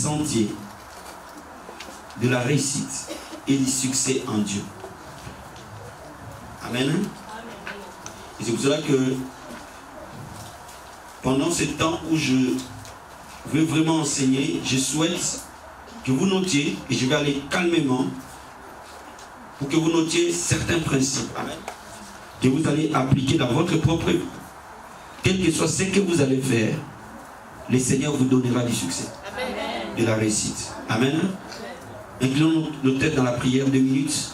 sentiers de la réussite et du succès en Dieu. Amen. Et c'est pour cela que pendant ce temps où je veux vraiment enseigner, je souhaite que vous notiez, et je vais aller calmement, pour que vous notiez certains principes. Amen. Que vous allez appliquer dans votre propre vie. Quel que soit ce que vous allez faire, le Seigneur vous donnera du succès. Amen. De la réussite. Amen. Inclinons nos têtes dans la prière 2 minutes.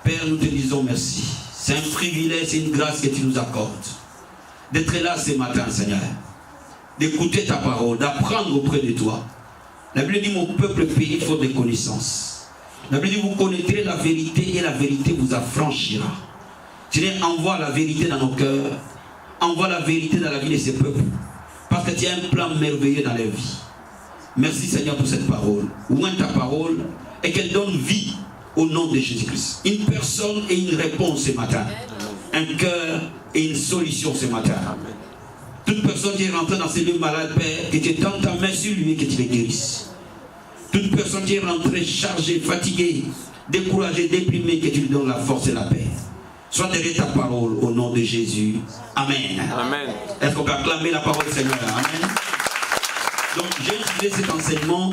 Père, nous te disons merci. C'est un privilège, c'est une grâce que tu nous accordes. D'être là ce matin, Seigneur. D'écouter ta parole, d'apprendre auprès de toi. La Bible dit, mon peuple périt faute de connaissance. La Bible dit, vous connaîtrez la vérité et la vérité vous affranchira. Seigneur, envoie la vérité dans nos cœurs. Envoie la vérité dans la vie de ces peuples. Parce que tu as un plan merveilleux dans leur vie. Merci Seigneur pour cette parole. Ouvre ta parole et qu'elle donne vie au nom de Jésus-Christ. Une personne et une réponse ce matin. Un cœur et une solution ce matin. Toute personne qui est rentrée dans ces lieux malades, Père, que tu étends ta main sur lui et que tu les guérisses. Toute personne qui est rentrée chargée, fatiguée, découragée, déprimée, que tu lui donnes la force et la paix. Sois derrière ta parole au nom de Jésus. Amen. Amen. Est-ce qu'on peut acclamer la parole du Seigneur? Amen. Donc j'ai utilisé cet enseignement,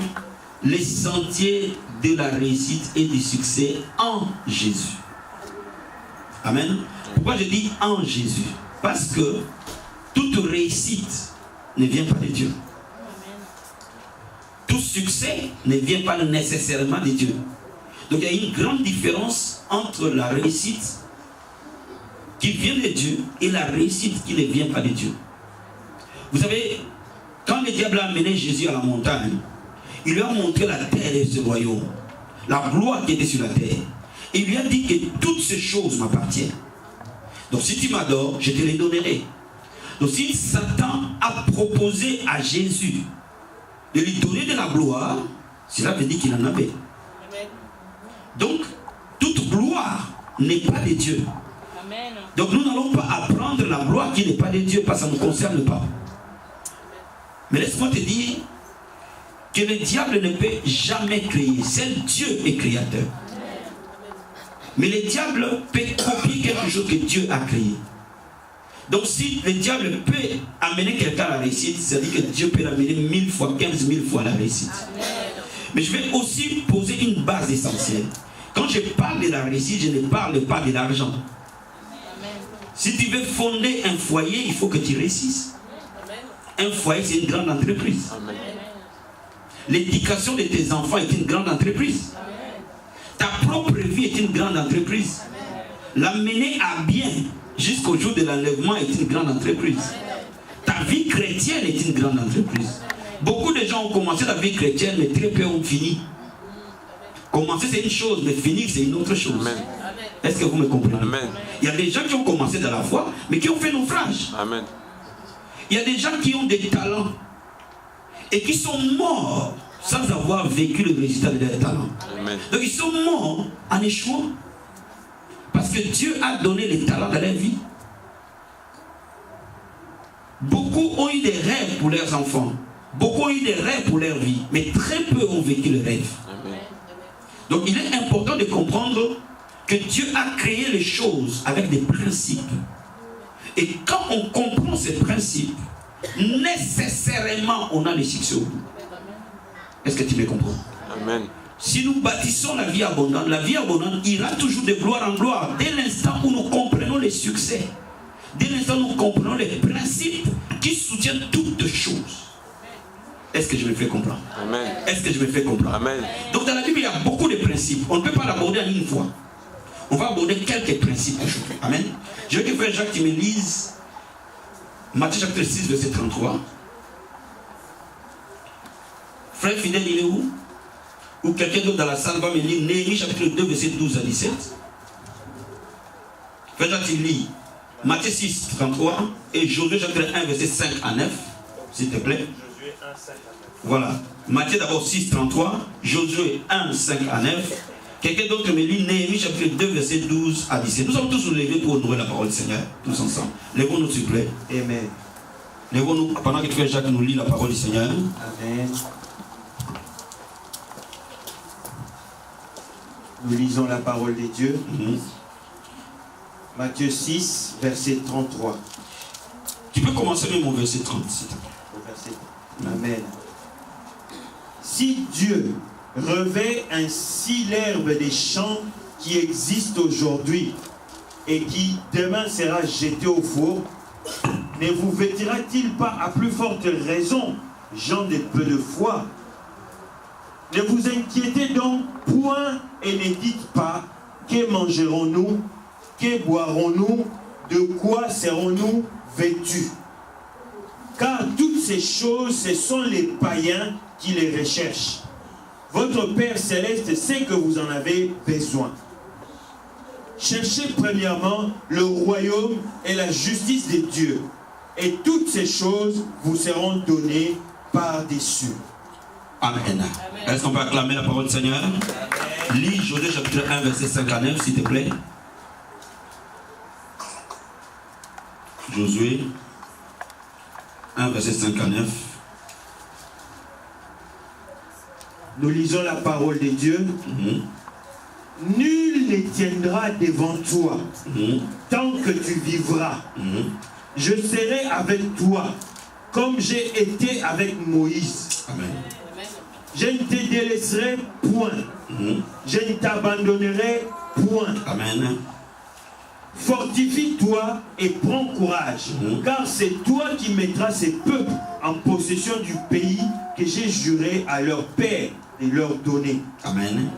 les sentiers de la réussite et du succès en Jésus. Amen. Pourquoi je dis en Jésus? Parce que toute réussite ne vient pas de Dieu. Tout succès ne vient pas nécessairement de Dieu. Donc il y a une grande différence entre la réussite qui vient de Dieu et la réussite qui ne vient pas de Dieu. Vous savez, quand le diable a amené Jésus à la montagne, il lui a montré la terre et ce royaume, la gloire qui était sur la terre. Et il lui a dit que toutes ces choses m'appartiennent. Donc si tu m'adores, je te les donnerai. Donc si Satan a proposé à Jésus de lui donner de la gloire, cela veut dire qu'il en avait. Donc toute gloire n'est pas de Dieu. Donc nous n'allons pas apprendre la gloire qui n'est pas de Dieu parce que ça ne nous concerne pas. Mais laisse-moi te dire que le diable ne peut jamais créer. Seul Dieu est créateur. Mais le diable peut copier quelque chose que Dieu a créé. Donc si le diable peut amener quelqu'un à la réussite, c'est-à-dire que Dieu peut l'amener 1000 fois, 15 000 fois à la réussite. Mais je vais aussi poser une base essentielle. Quand je parle de la réussite, je ne parle pas de l'argent. Si tu veux fonder un foyer, il faut que tu réussisses. Un foyer, c'est une grande entreprise. L'éducation de tes enfants est une grande entreprise. Ta propre vie est une grande entreprise. L'amener à bien jusqu'au jour de l'enlèvement est une grande entreprise. Ta vie chrétienne est une grande entreprise. Beaucoup de gens ont commencé la vie chrétienne, mais très peu ont fini. Commencer c'est une chose, mais finir c'est une autre chose. Amen. Est-ce que vous me comprenez? Amen. Il y a des gens qui ont commencé dans la foi, mais qui ont fait naufrage. Amen. Il y a des gens qui ont des talents et qui sont morts sans avoir vécu le résultat de leurs talents. Amen. Donc ils sont morts en échouant. Parce que Dieu a donné les talents dans leur vie. Beaucoup ont eu des rêves pour leurs enfants. Beaucoup ont eu des rêves pour leur vie. Mais très peu ont vécu le rêve. Amen. Donc il est important de comprendre que Dieu a créé les choses avec des principes. Et quand on comprend ces principes, nécessairement on a les succès au bout. Est-ce que tu me comprends? Amen. Si nous bâtissons la vie abondante ira toujours de gloire en gloire. Dès l'instant où nous comprenons les succès, dès l'instant où nous comprenons les principes qui soutiennent toutes choses. Est-ce que je me fais comprendre? Amen. Est-ce que je me fais comprendre? Amen. Donc dans la Bible, il y a beaucoup de principes. On ne peut pas l'aborder en une fois. On va aborder quelques principes aujourd'hui. Amen. Je veux que Frère Jacques, tu me lises Matthieu chapitre 6, verset 33. Frère fidèle, il est où? Ou quelqu'un d'autre dans la salle va me lire Néhémie chapitre 2, verset 12 à 17. Frère Jacques, tu lis Matthieu 6, 33 et Josué chapitre 1, verset 5 à 9. S'il te plaît. Josué 1, 5 à 9. Voilà. Matthieu d'abord 6, 33. Josué 1, 5 à 9. Quelqu'un d'autre me lit Néhémie chapitre 2, verset 12 à 17. Nous sommes tous nous lever pour honorer la parole du Seigneur, tous ensemble. Lèvons-nous s'il vous plaît. Amen. Lèvons-nous pendant que Frère Jacques nous lit la parole du Seigneur. Amen. Nous lisons la parole de Dieu. Mhm. Matthieu 6, verset 33. Tu peux commencer même au verset 30. Au verset 30. Amen. Si Dieu revêt ainsi l'herbe des champs qui existe aujourd'hui et qui demain sera jetée au four, ne vous vêtira-t-il pas à plus forte raison, gens de peu de foi? Ne vous inquiétez donc point et ne dites pas, que mangerons-nous, que boirons-nous, de quoi serons-nous vêtus? Car toutes ces choses, ce sont les païens qui les recherchent. Votre Père Céleste sait que vous en avez besoin. Cherchez premièrement le royaume et la justice de Dieu, et toutes ces choses vous seront données par-dessus. Amen. Est-ce qu'on peut acclamer la parole du Seigneur? Lis Josué chapitre 1, verset 59, s'il te plaît. Josué 1, verset 59. Nous lisons la parole de Dieu. Nul ne tiendra devant toi tant que tu vivras. Je serai avec toi comme j'ai été avec Moïse. Amen. Je ne te délaisserai point. Je ne t'abandonnerai point. Amen. Fortifie-toi et prends courage, car c'est toi qui mettras ces peuples en possession du pays que j'ai juré à leur père de leur donner. Amen.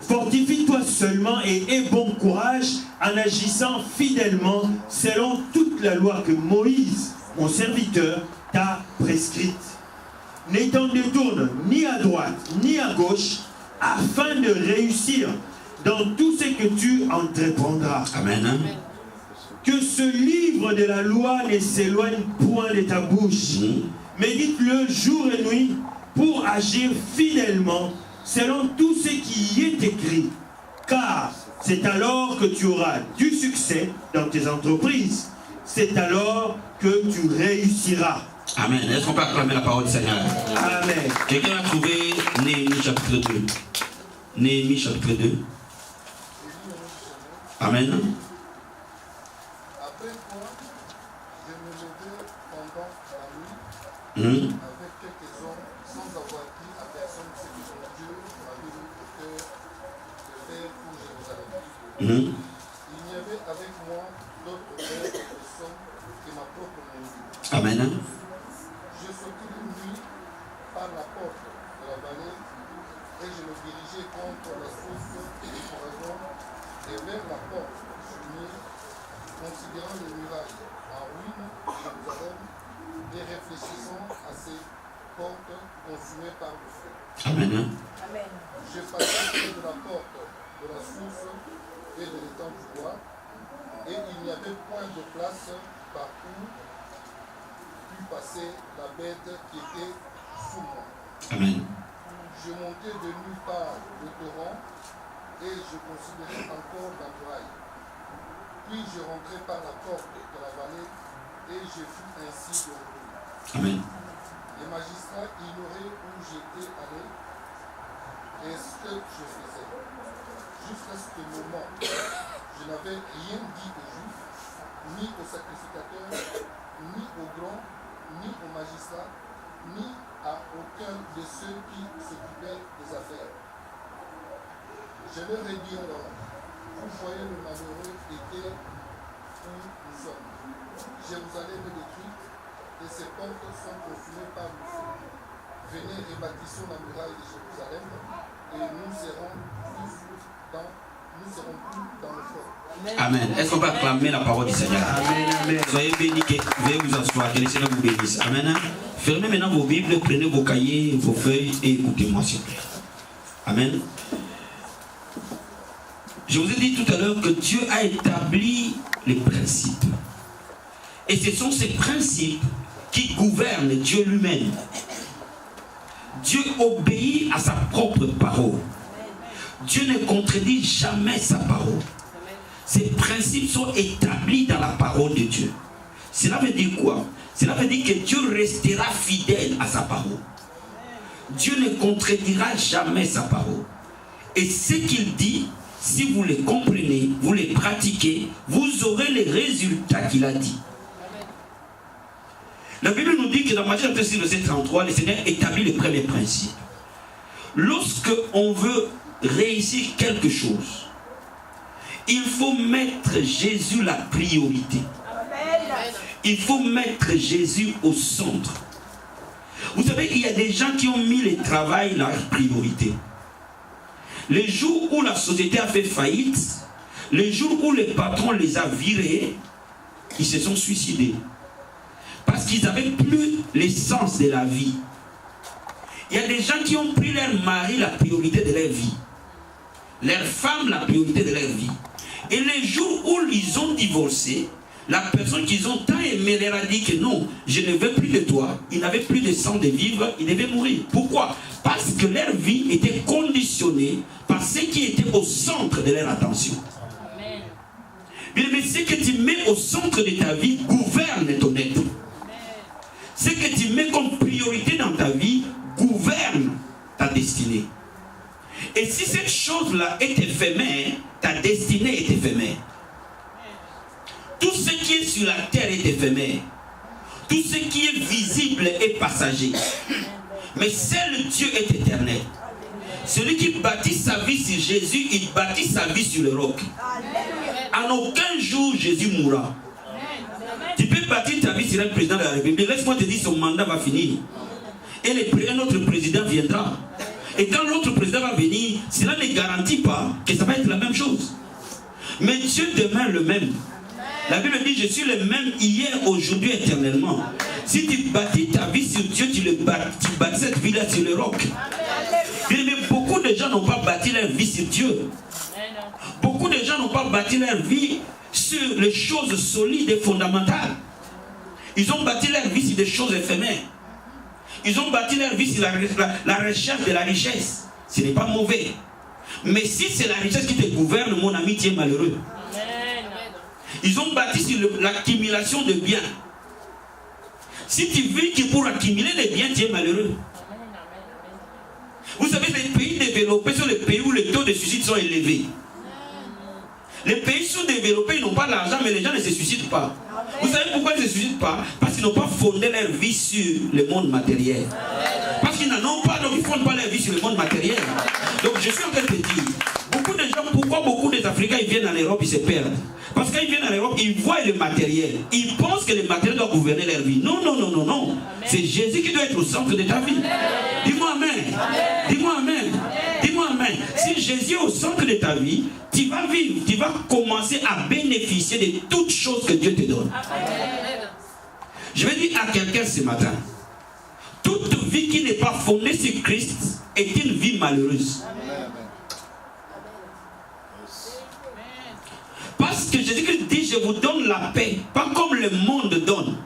Fortifie-toi seulement et aie bon courage en agissant fidèlement selon toute la loi que Moïse, mon serviteur, t'a prescrite. Ne t'en détourne ni à droite ni à gauche, afin de réussir dans tout ce que tu entreprendras. Amen. Que ce livre de la loi ne s'éloigne point de ta bouche. Médite-le jour et nuit pour agir fidèlement selon tout ce qui y est écrit. Car c'est alors que tu auras du succès dans tes entreprises. C'est alors que tu réussiras. Amen. Est-ce qu'on peut acclamer la parole du Seigneur? Amen. Quelqu'un a trouvé Néhémie chapitre 2. Néhémie chapitre 2. Amen. Après quoi, je me levai pendant la nuit avec quelques hommes sans avoir dit à personne ce que mon Dieu m'avait mis au cœur de faire pour Jérusalem. Il n'y avait avec moi d'autre personne que ma propre maison. Amen. Je sortis d'une nuit par la porte de la vallée et je me dirigeais contre la source du Corazon et vers la porte du considérant les murailles en ruine de Jérusalem et réfléchissant à ces portes consumées par le feu. Amen. Je passai près de la porte de la source et de l'étang du bois, et il n'y avait point de place par où put passer la bête qui était sous moi. Amen. Je montai de nulle part le torrent et je considérais encore la muraille. Puis je rentrai par la porte de la vallée et je fus ainsi de retour. Amen. Les magistrats ignoraient où j'étais allé et ce que je faisais. Jusqu'à ce moment, je n'avais rien dit aux Juifs, ni aux sacrificateurs, ni aux grands, ni aux magistrats, ni à aucun de ceux qui s'occupaient des affaires. Je leur ai dit alors, vous voyez le malheureux était où nous sommes. Jérusalem est détruite et ses portes sont consumées par le feu. Venez et bâtissons la muraille de Jérusalem et nous serons plus dans le fort. Amen. Est-ce qu'on peut acclamer la parole du Seigneur? Amen. Soyez bénis, veuillez vous asseoir, que le Seigneur vous bénisse. Amen. Fermez maintenant vos Bibles, prenez vos cahiers, vos feuilles et écoutez-moi s'il vous plaît. Amen. Je vous ai dit tout à l'heure que Dieu a établi les principes. Et ce sont ces principes qui gouvernent Dieu lui-même. Dieu obéit à sa propre parole. Dieu ne contredit jamais sa parole. Ces principes sont établis dans la parole de Dieu. Cela veut dire quoi? Cela veut dire que Dieu restera fidèle à sa parole. Dieu ne contredira jamais sa parole. Et ce qu'il dit, si vous les comprenez, vous les pratiquez, vous aurez les résultats qu'il a dit. La Bible nous dit que dans Matthieu verset 33, le Seigneur établit les premiers principes. Lorsque on veut réussir quelque chose, il faut mettre Jésus la priorité. Il faut mettre Jésus au centre. Vous savez, il y a des gens qui ont mis le travail leur priorité. Les jours où la société a fait faillite, les jours où le patron les a virés, ils se sont suicidés. Parce qu'ils n'avaient plus l'essence de la vie. Il y a des gens qui ont pris leur mari la priorité de leur vie. Leur femme la priorité de leur vie. Et les jours où ils ont divorcé, la personne qu'ils ont tant aimé leur a dit que non, je ne veux plus de toi. Ils n'avaient plus de sang de vivre, ils devaient mourir. Pourquoi? Parce que leur vie était conditionnée par ce qui était au centre de leur attention. Amen. Mais ce que tu mets au centre de ta vie gouverne ton être. Ce que tu mets comme priorité dans ta vie gouverne ta destinée. Et si cette chose-là est éphémère, ta destinée est éphémère. Tout ce qui est sur la terre est éphémère. Tout ce qui est visible est passager. Mais seul Dieu est éternel. Celui qui bâtit sa vie sur Jésus, il bâtit sa vie sur le roc. En aucun jour Jésus mourra. Tu peux bâtir ta vie sur un président de la République. Laisse-moi te dire, son mandat va finir. Et un autre président viendra. Et quand l'autre président va venir, cela ne garantit pas que ça va être la même chose. Mais Dieu demeure le même. La Bible dit, je suis le même hier, aujourd'hui, éternellement. Si tu bâtis ta vie sur Dieu, tu bâtis cette vie-là sur le roc. Mais beaucoup de gens n'ont pas bâti leur vie sur Dieu. Beaucoup de gens n'ont pas bâti leur vie sur les choses solides et fondamentales. Ils ont bâti leur vie sur des choses éphémères. Ils ont bâti leur vie sur la recherche de la richesse. Ce n'est pas mauvais. Mais si c'est la richesse qui te gouverne, mon ami, tu es malheureux. Ils ont bâti sur l'accumulation de biens. Si tu vis que pour accumuler les biens, tu es malheureux. Vous savez, les pays développés sont les pays où les taux de suicide sont élevés. Les pays sous-développés n'ont pas d'argent, mais les gens ne se suicident pas. Vous savez pourquoi ils ne se suicident pas? Parce qu'ils n'ont pas fondé leur vie sur le monde matériel. Parce qu'ils n'en ont pas, donc ils ne fondent pas leur vie sur le monde matériel. Donc je suis en train de te dire, beaucoup de gens, pourquoi beaucoup des Africains ils viennent en Europe, ils se perdent? Parce qu'ils viennent en Europe, ils voient le matériel. Ils pensent que le matériel doit gouverner leur vie. Non, non, non, non, non. C'est Jésus qui doit être au centre de ta vie. Dis-moi amen. Dis-moi amen. Dis-moi amen. Si Jésus est au centre de ta vie, tu vas vivre, tu vas commencer à bénéficier de toutes choses que Dieu te donne. Je vais dire à quelqu'un ce matin, toute vie qui n'est pas fondée sur Christ est une vie malheureuse. Parce que Jésus-Christ dit, je vous donne la paix, pas comme le monde donne.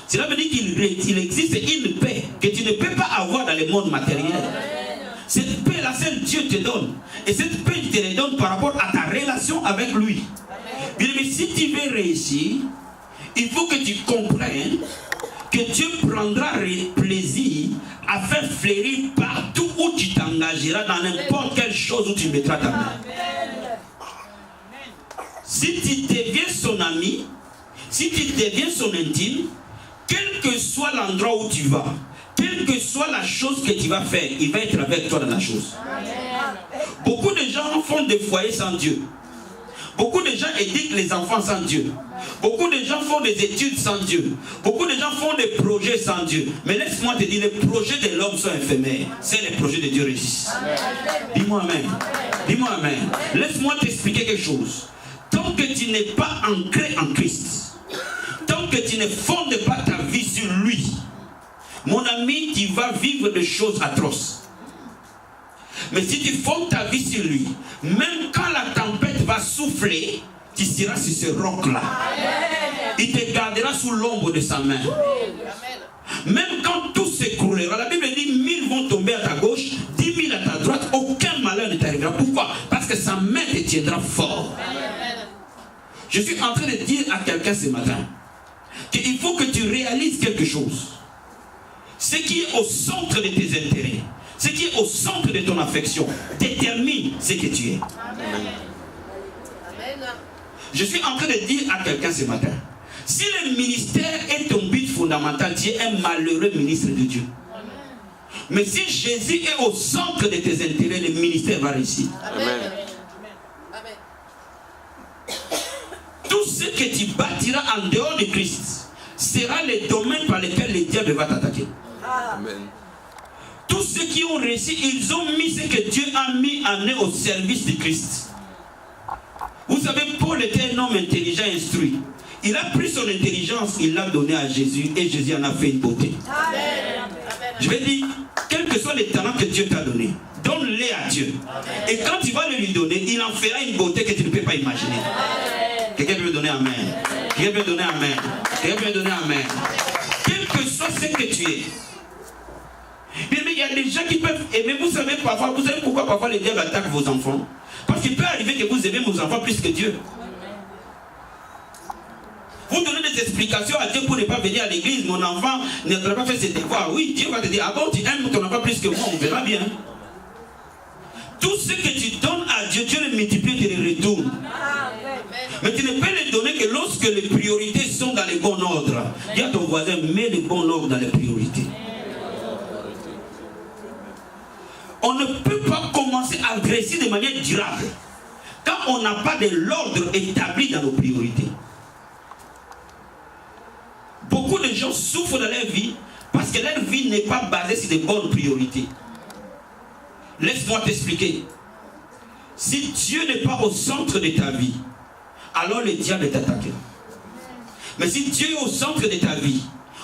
Cela veut dire qu'il existe une paix que tu ne peux pas avoir dans le monde matériel. Cette paix-là, seul Dieu te donne. Et cette paix, il te la donne par rapport à ta relation avec lui. Bien, mais si tu veux réussir, il faut que tu comprennes que Dieu prendra plaisir à faire fleurir partout où tu t'engageras, dans n'importe quelle chose où tu mettras ta main. Si tu deviens son ami, si tu deviens son intime, quel que soit l'endroit où tu vas, quelle que soit la chose que tu vas faire, il va être avec toi dans la chose. Beaucoup de gens font des foyers sans Dieu. Beaucoup de gens éduquent les enfants sans Dieu. Beaucoup de gens font des études sans Dieu. Beaucoup de gens font des projets sans Dieu. Mais laisse-moi te dire, les projets de l'homme sont éphémères. C'est les projets de Dieu réussissent. Dis-moi amen. Dis-moi amen. Laisse-moi t'expliquer quelque chose. Tant que tu n'es pas ancré en Christ, tant que tu ne fondes pas ta vie sur lui, mon ami, tu vas vivre des choses atroces. Mais si tu fondes ta vie sur lui, même quand la tempête va souffler, tu seras sur ce roc-là. Il te gardera sous l'ombre de sa main. Même quand tout s'écroulera, la Bible dit 1000 vont tomber à ta gauche, 10 000 à ta droite, aucun malheur ne t'arrivera. Pourquoi? Parce que sa main te tiendra fort. Je suis en train de dire à quelqu'un ce matin qu'il faut que tu réalises quelque chose. Ce qui est au centre de tes intérêts, Ce qui est au centre de ton affection détermine ce que tu es. Amen. Je suis en train de dire à quelqu'un ce matin, si le ministère est ton but fondamental, tu es un malheureux ministre de Dieu. Mais si Jésus est au centre de tes intérêts, le ministère va réussir. Amen. Tout ce que tu bâtiras en dehors de Christ sera le domaine par lequel le diable va t'attaquer. Amen. Tous ceux qui ont réussi, ils ont mis ce que Dieu a mis en eux au service de Christ. Vous savez, Paul était un homme intelligent, instruit. Il a pris son intelligence, il l'a donné à Jésus et Jésus en a fait une beauté. Amen. Je vais dire, quels que soient les talents que Dieu t'a donnés, donne-les à Dieu. Amen. Et quand tu vas le lui donner, il en fera une beauté que tu ne peux pas imaginer. Quelqu'un peut me donner Amen. Quelqu'un peut me donner Amen. Quelqu'un peut me donner Amen. Quel que soit ce que tu es. Mais il y a des gens qui peuvent aimer. Vous savez pourquoi parfois les diables attaquent vos enfants? Parce qu'il peut arriver que vous aimez vos enfants plus que Dieu. Vous donnez des explications à Dieu pour ne pas venir à l'église. Mon enfant n'a pas fait ses devoirs. Oui, Dieu va te dire, ah bon, tu aimes ton enfant plus que moi, on verra bien. Tout ce que tu donnes à Dieu, Dieu le multiplie et te le retourne. Mais tu ne peux le donner que lorsque les priorités sont dans le bon ordre. Dis à ton voisin, mets le bon ordre dans les priorités. On ne peut pas commencer à agresser de manière durable quand on n'a pas de l'ordre établi dans nos priorités. Beaucoup de gens souffrent dans leur vie parce que leur vie n'est pas basée sur de bonnes priorités. Laisse-moi t'expliquer. Si Dieu n'est pas au centre de ta vie, alors le diable t'attaquera. Mais si Dieu est au centre de ta vie,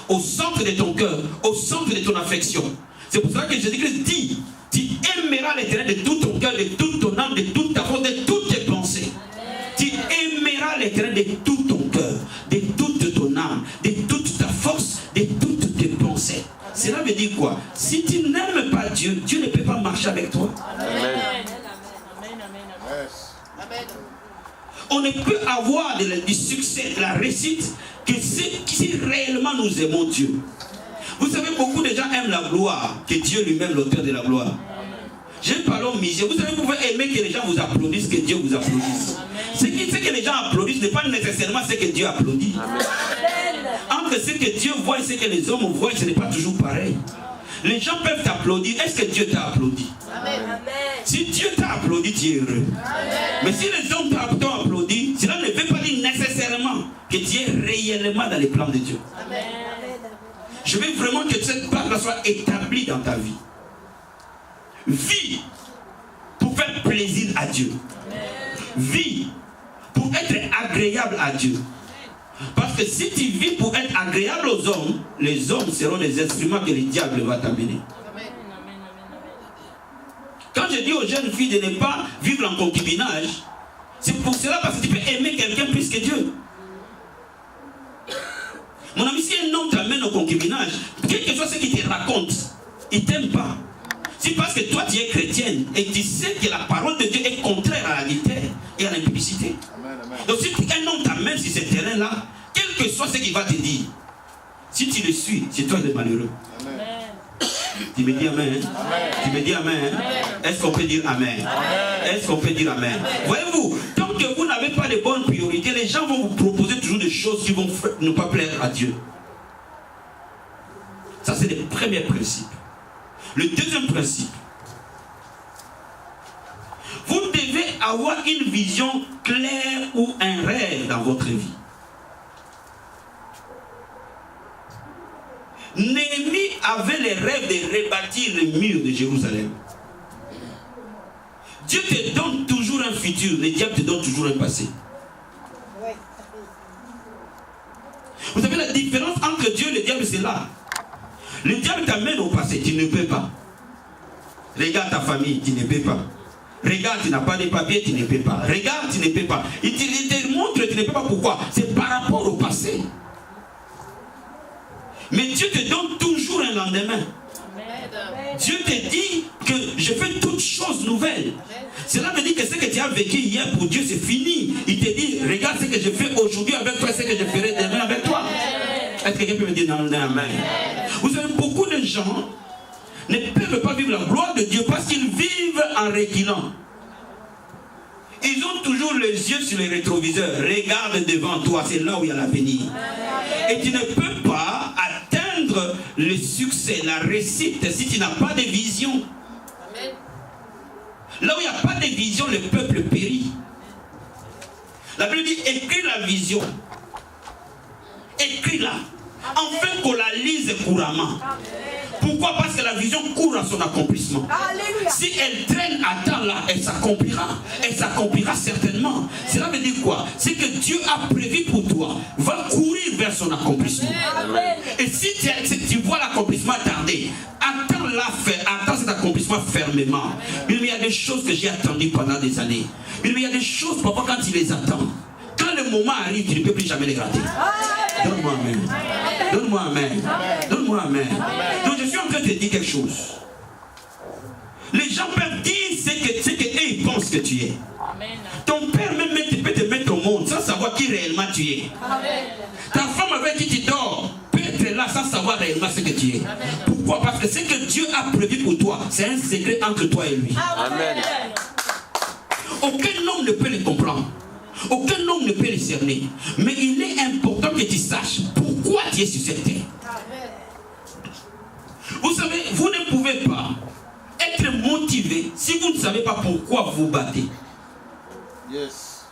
au centre de ton cœur, au centre de ton affection, c'est pour ça que Jésus-Christ dit, tu aimeras l'Éternel de tout ton cœur, de toute ton âme, de toute ta force, de toutes tes pensées. Tu aimeras l'Éternel de tout ton cœur, de toute ton âme, de toute ta force, de toutes tes pensées. Cela veut dire quoi? Si tu n'aimes pas Dieu, Dieu ne peut pas marcher avec toi. Amen. On ne peut avoir du succès, de la réussite, que si réellement nous aimons Dieu. Vous savez, beaucoup de gens aiment la gloire, que Dieu lui-même l'auteur de la gloire. Je parle aux misères. Vous savez, vous pouvez aimer que les gens vous applaudissent, que Dieu vous applaudisse. Ce que les gens applaudissent n'est pas nécessairement ce que Dieu applaudit. Entre ce que Dieu voit et ce que les hommes voient, ce n'est pas toujours pareil. Les gens peuvent t'applaudir. Est-ce que Dieu t'a applaudi? Amen. Si Dieu t'a applaudi, tu es heureux. Amen. Mais si les hommes t'ont applaudi, cela ne veut pas dire nécessairement que tu es réellement dans les plans de Dieu. Amen. Je veux vraiment que cette part-là soit établie dans ta vie. Vis pour faire plaisir à Dieu. Vis pour être agréable à Dieu. Parce que si tu vis pour être agréable aux hommes, les hommes seront des instruments que le diable va t'amener. Quand je dis aux jeunes filles de ne pas vivre en concubinage, c'est pour cela parce que tu peux aimer quelqu'un plus que Dieu. Mon ami, si un homme t'amène au concubinage, quel que soit ce qu'il te raconte, il ne t'aime pas. C'est parce que toi tu es chrétienne et tu sais que la parole de Dieu est contraire à la vérité et à l'impudicité. Donc si un homme t'amène sur ce terrain-là, quel que soit ce qu'il va te dire, si tu le suis, c'est toi le malheureux. Amen. Tu me dis Amen. Amen. Tu me dis Amen. Est-ce qu'on peut dire Amen? Est-ce qu'on peut dire Amen? Voyez-vous, tant que vous n'avez pas de bonnes priorités, les gens vont vous proposer toujours des choses qui vont ne pas plaire à Dieu. Ça, c'est le premier principe. Le deuxième principe, vous devez avoir une vision claire ou un rêve dans votre vie. Néhémie avait le rêve de rebâtir le mur de Jérusalem. Dieu te donne toujours un futur, le diable te donne toujours un passé. Vous savez la différence entre Dieu et le diable, c'est là. Le diable t'amène au passé, tu ne peux pas. Regarde ta famille, tu ne peux pas. Regarde, tu n'as pas de papiers, tu ne peux pas. Regarde, tu ne peux pas. Il te montre, tu ne peux pas. Pourquoi? C'est par rapport au passé. Mais Dieu te donne toujours un lendemain. Dieu te dit que je fais toutes choses nouvelles. Cela veut dire que ce que tu as vécu hier pour Dieu, c'est fini. Il te dit, regarde ce que je fais aujourd'hui avec toi, ce que je ferai demain avec toi. Est-ce que quelqu'un peut me dire non, Amen? Vous savez, beaucoup de gens, ne peuvent pas vivre la gloire de Dieu parce qu'ils vivent en reculant. Ils ont toujours les yeux sur les rétroviseurs. Regarde devant toi, c'est là où il y a l'avenir. Et tu ne peux pas atteindre le succès, la réussite, si tu n'as pas de vision. Là où il n'y a pas de vision, le peuple périt. La Bible dit, écris la vision. Écris-la. Afin qu'on la lise couramment. Pourquoi? Parce que la vision court à son accomplissement. Alléluia. Si elle traîne à temps là, elle s'accomplira. Elle s'accomplira certainement. Cela veut dire quoi? C'est que Dieu a prévu pour toi. Va courir vers son accomplissement. Amen. Et si tu vois l'accomplissement tarder, attends cet accomplissement fermement. Mais il y a des choses que j'ai attendues pendant des années. Mais il y a des choses, parfois quand tu les attends, quand le moment arrive, tu ne peux plus jamais les rater. Donne-moi amen. Donne-moi amen. Donne-moi amen. Donc je suis en train de te dire quelque chose. Les gens peuvent dire ce que eux ils pensent que tu es. Ton père même peut te mettre au monde sans savoir qui réellement tu es. Ta femme avec qui tu dors peut être là sans savoir réellement ce que tu es. Pourquoi? Parce que ce que Dieu a prévu pour toi, c'est un secret entre toi et lui. Amen. Aucun homme ne peut le comprendre. Aucun homme ne peut le cerner. Mais il est important que tu saches pourquoi tu es sur cette terre. Vous savez, vous ne pouvez pas être motivé si vous ne savez pas pourquoi vous battez. Yes.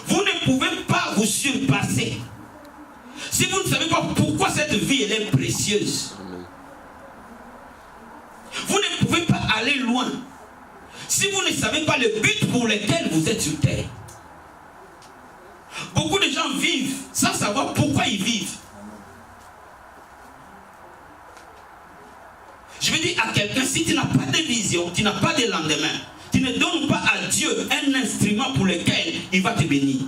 Vous ne pouvez pas vous surpasser si vous ne savez pas pourquoi cette vie elle est précieuse. Vous ne pouvez pas aller loin si vous ne savez pas le but pour lequel vous êtes sur terre. Beaucoup de gens vivent sans savoir pourquoi ils vivent. Je veux dire à quelqu'un, si tu n'as pas de vision, tu n'as pas de lendemain, tu ne donnes pas à Dieu un instrument pour lequel il va te bénir.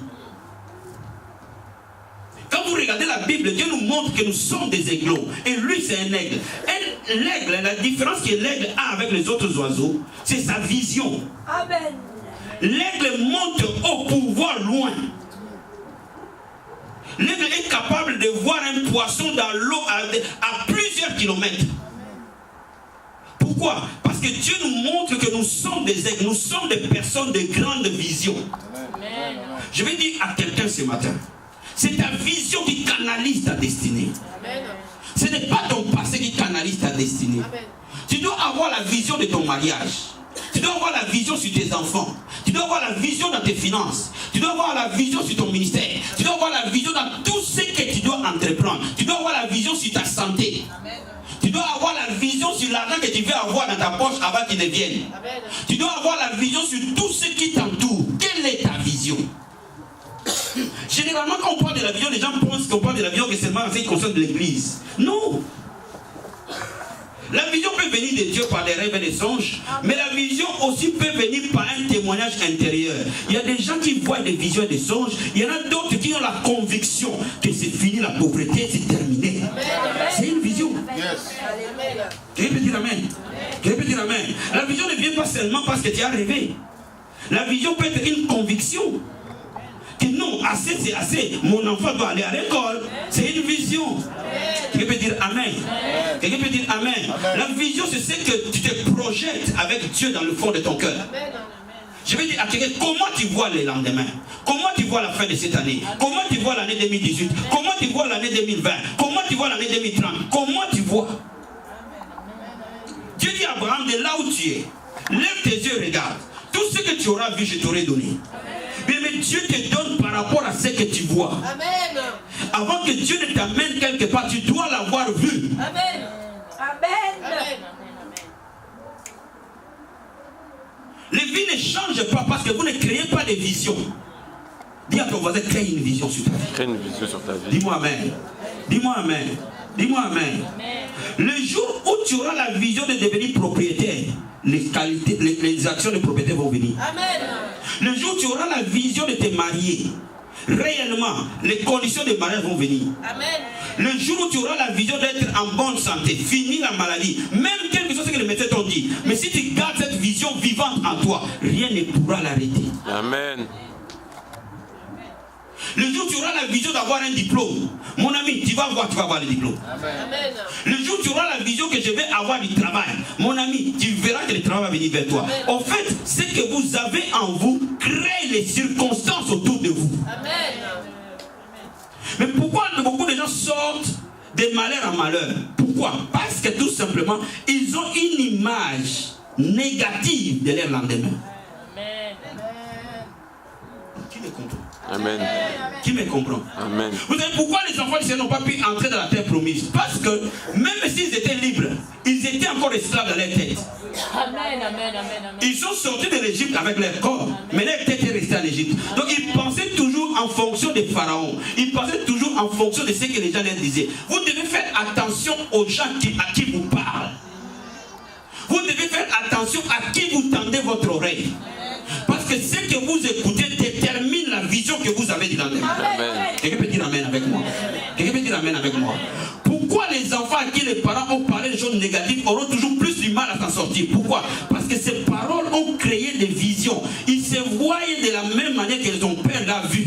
Quand vous regardez la Bible, Dieu nous montre que nous sommes des aiglons. Et lui, c'est un aigle. L'aigle, la différence que l'aigle a avec les autres oiseaux, c'est sa vision. Amen. L'aigle monte haut pour voir loin. L'aigle est capable de voir un poisson dans l'eau à plusieurs kilomètres. Pourquoi? Parce que Dieu nous montre que nous sommes des aigles, nous sommes des personnes de grande vision. Amen. Je vais dire à quelqu'un ce matin, c'est ta vision qui canalise ta destinée. Amen. Ce n'est pas ton passé qui canalise ta destinée. Amen. Tu dois avoir la vision de ton mariage. Tu dois avoir la vision sur tes enfants. Tu dois avoir la vision dans tes finances. Tu dois avoir la vision sur ton ministère. Tu dois avoir la vision dans tout ce que tu dois entreprendre. Tu dois avoir la vision sur ta santé. Amen. Tu dois avoir la vision sur l'argent que tu veux avoir dans ta poche avant qu'il ne vienne. Amen. Tu dois avoir la vision sur tout ce qui t'entoure. Quelle est ta vision? Généralement, quand on parle de la vision, les gens pensent qu'on parle de la vision que seulement en ce qui concerne l'église. Non. La vision peut venir de Dieu par des rêves et des songes, mais la vision aussi peut venir par un témoignage intérieur. Il y a des gens qui voient des visions et des songes, il y en a d'autres qui ont la conviction que c'est fini la pauvreté, c'est terminé. C'est une vision. Quelqu'un peut dire amen. Quelqu'un peut dire amen. La vision ne vient pas seulement parce que tu as rêvé. La vision peut être une conviction. Que non, assez c'est assez, mon enfant doit aller à l'école. C'est une vision. Quelqu'un peut dire amen. Quelqu'un peut dire amen. La vision, c'est ce que tu te projettes avec Dieu dans le fond de ton cœur. Je vais dire à quelqu'un, comment tu vois le lendemain? Comment tu vois la fin de cette année? Comment tu vois l'année 2018? Comment tu vois l'année 2020? Comment tu vois l'année 2030? Comment tu vois? Dieu dit à Abraham, de là où tu es, lève tes yeux et regarde. Tout ce que tu auras vu, je t'aurai donné. Mais Dieu te donne par rapport à ce que tu vois. Amen. Avant que Dieu ne t'amène quelque part, tu dois l'avoir vu. Amen. Amen. Amen. Les vies ne changent pas parce que vous ne créez pas de vision. Dis à ton voisin, crée une vision sur ta vie. Crée une vision sur ta vie. Dis-moi amen. Dis-moi amen. Dis-moi amen. Le jour où tu auras la vision de devenir propriétaire, les qualités, les actions de propriété vont venir. Amen. Le jour où tu auras la vision de te marier, réellement, les conditions de mariage vont venir. Amen. Le jour où tu auras la vision d'être en bonne santé, finir la maladie, même quelque chose que les médecins t'ont dit, mais si tu gardes cette vision vivante en toi, rien ne pourra l'arrêter. Amen. Le jour où tu auras la vision d'avoir un diplôme, mon ami, tu vas avoir le diplôme. Amen. Le jour où tu auras la vision que je vais avoir du travail, mon ami, tu verras que le travail va venir vers toi. En fait, ce que vous avez en vous crée les circonstances autour de vous. Amen. Mais pourquoi beaucoup de gens sortent de malheur en malheur? Pourquoi? Parce que tout simplement, ils ont une image négative de leur lendemain. Amen. Qui me comprend? Amen. Qui me comprend? Amen. Vous savez pourquoi les enfants du Seigneur n'ont pas pu entrer dans la terre promise? Parce que même s'ils étaient libres, ils étaient encore esclaves dans leur tête. Amen. Amen. Amen. Ils sont sortis de l'Égypte avec leur corps, mais leur tête est restée en Égypte. Donc ils pensaient toujours en fonction des pharaons. Ils pensaient toujours en fonction de ce que les gens leur disaient. Vous devez faire attention aux gens à qui vous parlent. Vous devez faire attention à qui vous tendez votre oreille. Parce que ce que vous écoutez détermine la vision que vous avez du lendemain. Quelqu'un peut dire amen avec moi? Quelqu'un peut dire amen avec moi? Pourquoi les enfants à qui les parents ont parlé de choses négatives auront toujours plus du mal à s'en sortir? Pourquoi? Parce que ces paroles ont créé des visions. Ils se voient de la même manière que son père l'a vu.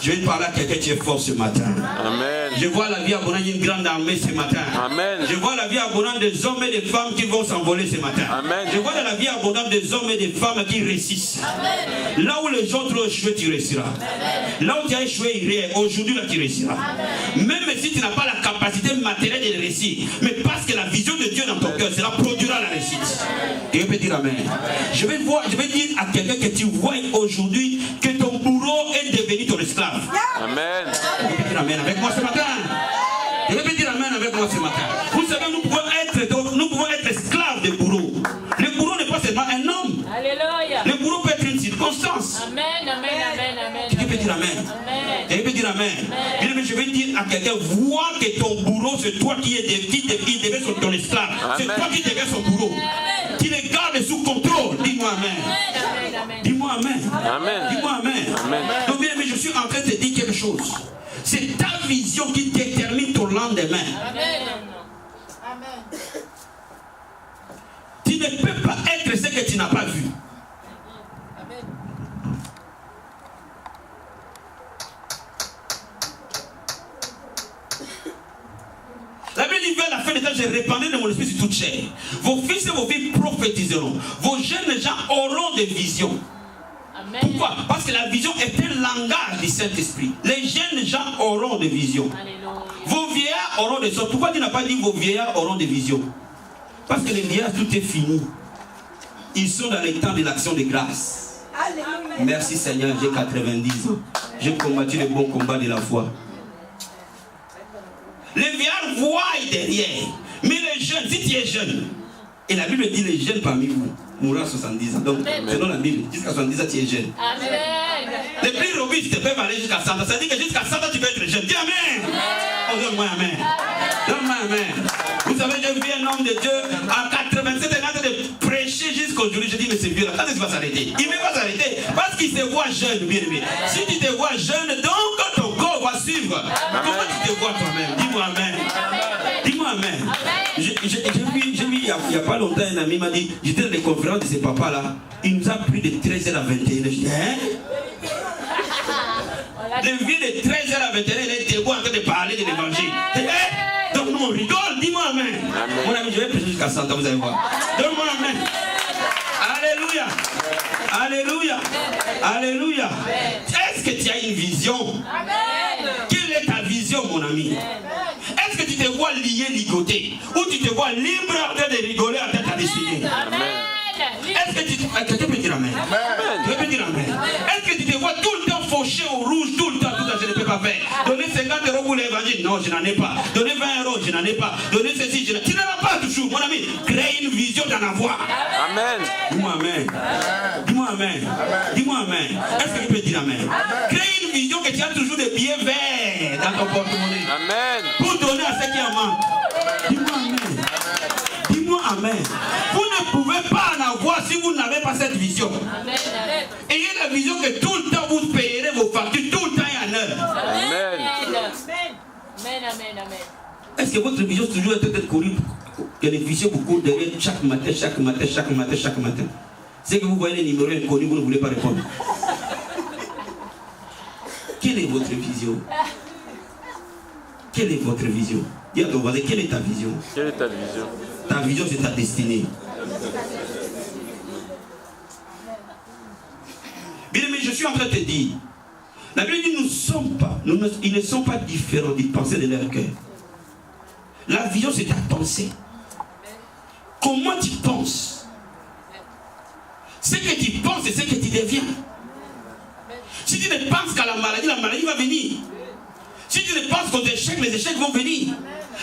Je vais parler à quelqu'un qui est fort ce matin. Amen. Je vois la vie abondante d'une grande armée ce matin. Amen. Je vois la vie abondante des hommes et des femmes qui vont s'envoler ce matin. Amen. Je vois la vie abondante des hommes et des femmes qui réussissent. Amen. Là où les autres ont échoué, tu réussiras. Amen. Là où tu as échoué, aujourd'hui là tu réussiras. Amen. Même si tu n'as pas la capacité matérielle de le réussir, mais parce que la vision de Dieu dans ton cœur, cela produira la réussite. Et je peux dire amen. Amen. Je vais dire à quelqu'un que tu vois aujourd'hui que ton bourreau est devenu ton esclave. Amen. Vous pouvez dire amen avec moi ce matin. Je vais dire amen avec moi ce matin. Vous savez, nous pouvons être esclaves des bourreaux. Le bourreau n'est pas seulement un homme. Alléluia. Le bourreau peut être une circonstance. Amen. Amen. Amen. Amen. Qui peut dire amen? Amen. Qui peut dire amen? Amen. Je vais dire à quelqu'un, vois que ton bourreau, c'est toi qui devais être ton esclave. C'est toi qui devais son bourreau. Qui le garde sous contrôle. Dis-moi amen. Dis-moi amen. Amen. Dis-moi amen. Amen. Donc bien, mais je suis en train de te dire quelque chose. C'est ta vision qui détermine ton lendemain. Amen. Tu ne peux pas être ce que tu n'as pas vu. Amen. La Bible dit vers la fin des temps, je répandrai de mon esprit sur toute chair. Vos fils et vos filles prophétiseront. Vos jeunes gens auront des visions. Amen. Pourquoi? Parce que la vision est un langage du Saint-Esprit. Les jeunes gens auront des visions. Alléluia. Vos vieillards auront des sortes. Pourquoi tu n'as pas dit vos vieillards auront des visions? Parce que les vieillards, tout est fini. Ils sont dans les temps de l'action de grâce. Alléluia. Merci Seigneur, j'ai 90 ans. J'ai combattu le bon combat de la foi. Les vieillards voient derrière. Mais les jeunes, si tu es jeune, et la Bible dit les jeunes parmi vous mourront à 70 ans. Donc, selon la Bible, jusqu'à 70 ans, tu es jeune. Amen. Les plus robustes peuvent aller jusqu'à 100 ans. Ça veut dire que jusqu'à 100 ans, tu peux être jeune. Dis amen. Oh, donne-moi amen. Donne-moi amen. Vous savez, j'ai vu un homme de Dieu à 87 ans en train de prêcher jusqu'aujourd'hui. Je dis, mais c'est vieux là. Quand est-ce qu'il va s'arrêter? Il ne va pas s'arrêter parce qu'il se voit jeune, bien aimé. Si tu te vois jeune, donc ton corps va suivre. Comment tu te vois toi-même? Dis-moi amen. Dis-moi amen. J'ai vu il n'y a pas longtemps un ami m'a dit, j'étais dans les conférences de ces papas-là. Il nous a pris de 13h à 21h. Je dis, hein? De vie de 13h à 21h, il est debout en train de parler de l'évangile. Donc nous on rigole, dis-moi amen. Mon ami, je vais prêcher jusqu'à 100 ans, vous allez voir. Donne-moi amen. Alléluia. Alléluia. Alléluia. Est-ce que tu as une vision? Amen. Quelle est ta vision, mon ami? Est-ce que tu te vois lié, ligoté? Ou tu te vois libre en train de rigoler en train de décider? Amen. Est-ce que tu te... Quelqu'un peut dire amen? Je peux dire amen. Est-ce que tu te vois tout le temps fauché au rouge, tout le temps, je ne peux pas faire? Donner 50 € pour l'évangile, non, je n'en ai pas. Donner 20 €, je n'en ai pas. Donner ceci, je n'en ai pas. Tu n'en as pas toujours, mon ami. Crée une vision d'en avoir. Amen. Dis-moi amen. Dis-moi amen. Dis-moi amen. Est-ce que tu peux dire amen? Crée une vision que tu as toujours des billets verts dans ton porte-monnaie. Amen. Pour donner à ceux qui en manquent. Dis-moi amen. Dis-moi amen. Vous ne pouvez pas en avoir si vous n'avez pas cette vision. Amen. Ayez la vision que tout le temps vous payerez vos factures, tout le temps et en heure. Amen. Est-ce que votre vision toujours est peut-être courue que les visions vous courent derrière chaque matin? C'est que vous voyez les numéros inconnus, vous ne voulez pas répondre. Quelle est votre vision? Quelle est votre vision? Dis à ton voisin, quelle est ta vision? Quelle est ta vision? Ta vision, c'est ta destinée. Bien aimé, je suis en train de te dire, la Bible dit, ils ne sont pas différents des pensées de leur cœur. La vision, c'est ta pensée. Comment tu penses? Ce que tu penses, c'est ce que tu deviens. Si tu ne penses qu'à la maladie va venir. Si tu ne penses qu'aux échecs, les échecs vont venir.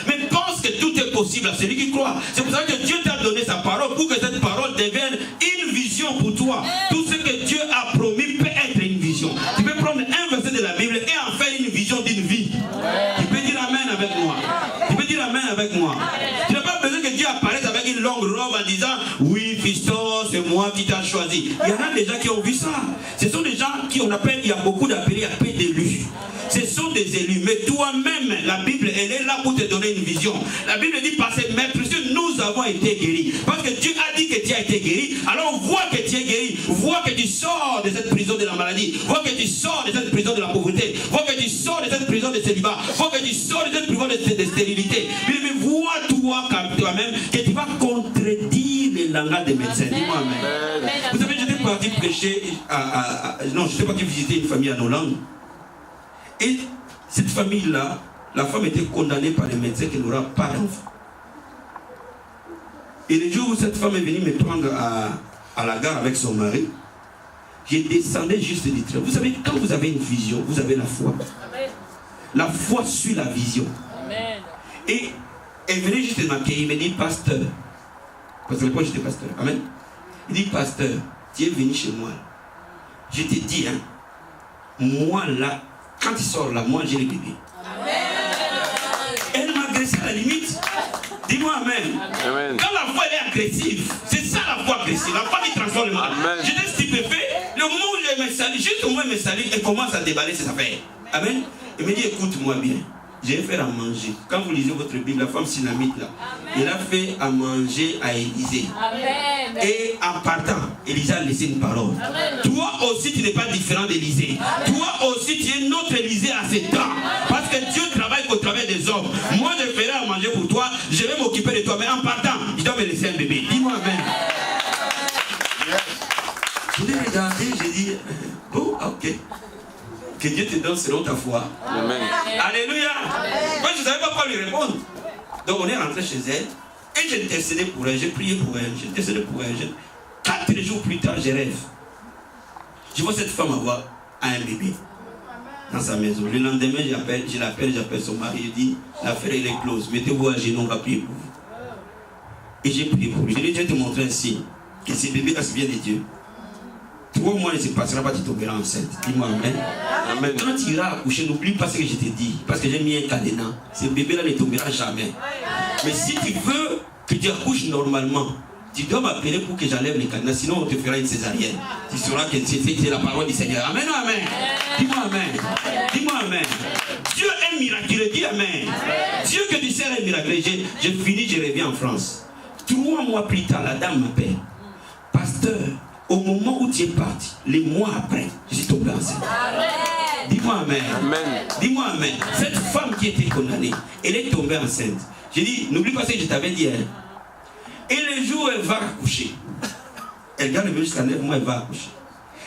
Mais pense que tout est possible à celui qui croit. C'est pour ça que Dieu t'a donné sa parole, pour que cette parole devienne une vision pour toi. Tout ce que Dieu a promis peut être une vision. Tu peux prendre un verset de la Bible et en faire une vision d'une vie. Tu peux dire Amen avec moi. Tu peux dire Amen avec moi. Tu n'as pas besoin que Dieu apparaisse avec une longue robe en disant, oui, fiston, c'est moi qui t'ai choisi. Il y en a des gens qui ont vu ça. Ce sont des gens qui on appelle, il y a beaucoup d'appelés, à peu d'élus. Ce sont des élus, mais toi-même, la Bible, elle est là pour te donner une vision. La Bible dit, parce que mes précieux, nous avons été guéris. Parce que Dieu a dit que tu as été guéri, alors vois que tu es guéri, vois que tu sors de cette prison de la maladie, vois que tu sors de cette prison de la pauvreté, vois que tu sors de cette prison de célibat, vois que tu sors de cette prison de stérilité. Mais vois toi-même que tu vas contredire les langages des médecins. Dis-moi amen. Vous savez, j'étais parti prêcher non, j'étais parti visiter une famille en Hollande. Et cette famille-là, la femme était condamnée par les médecins qu'elle n'aura pas d'enfant. Et le jour où cette femme est venue me prendre à la gare avec son mari, je descendais juste du train. Vous savez, quand vous avez une vision, vous avez la foi. Amen. La foi suit la vision. Amen. Et elle venait juste de m'accueillir, il me dit, pasteur, parce que moi j'étais pasteur, amen. Il dit, pasteur, tu es venu chez moi. Je te dis, hein, moi là, quand il sort là, moi j'ai le bébé. Amen. Elle m'a agressé à la limite. Dis-moi amen. Amen. Quand la foi elle est agressive, c'est ça la foi agressive. La foi qui transforme le mal. J'étais stupéfait. Le moment où je me salue, juste au moins me salue, elle commence à déballer ses affaires. Amen. Il me dit, écoute-moi bien. J'ai fait à manger. Quand vous lisez votre Bible, la femme synamite là, elle a fait à manger à Élisée. Amen. Et en partant, Élisée a laissé une parole. Amen. Toi aussi, tu n'es pas différent d'Élisée. Toi aussi, tu es notre Élisée à ses temps. Parce que Dieu travaille qu'au travers des hommes. Moi, je ferai à manger pour toi. Je vais m'occuper de toi. Mais en partant, je dois me laisser un bébé. Dis-moi amen. Je l'ai regardé, j'ai dit, bon, ok. Que Dieu te donne selon ta foi. Amen. Alléluia. Moi, je ne savais pas quoi lui répondre. Donc, on est rentré chez elle. Et j'ai intercédé pour elle. J'ai prié pour elle. J'ai intercédé pour elle. 4 jours plus tard, je rêve. Je vois cette femme avoir un bébé dans sa maison. Le lendemain, j'appelle son mari. Je dis, l'affaire elle est close. Mettez-vous à genoux, on va prier pour vous. Et j'ai prié pour lui. Je lui ai dit, je vais te montrer un signe. Que ce bébé-là, ça vient de Dieu. 3 mois, il ne se passera pas, tu tomberas enceinte. Dis-moi amen. Amen. Quand tu iras accoucher, n'oublie pas ce que je t'ai dit. Parce que j'ai mis un cadenas. Ce bébé-là ne tombera jamais. Mais si tu veux que tu accouches normalement, tu dois m'appeler pour que j'enlève les cadenas. Sinon, on te fera une césarienne. Tu sauras que c'est la parole du Seigneur. Amen, amen. Dis-moi amen. Dis-moi amen. Dieu est miraculeux. Dis amen. Dieu que tu sais est miraculeux. J'ai fini, je reviens en France. 3 mois plus tard, la dame m'appelle. Pasteur, au moment où tu es parti, les mois après, je suis tombé enceinte. Dis-moi amen. Amen. Dis-moi amen. Cette femme qui était condamnée, elle est tombée enceinte. J'ai dit, n'oublie pas ce que je t'avais dit. Hein. Et le jour où elle va accoucher, elle garde le bébé jusqu'à 9 mois, elle va accoucher.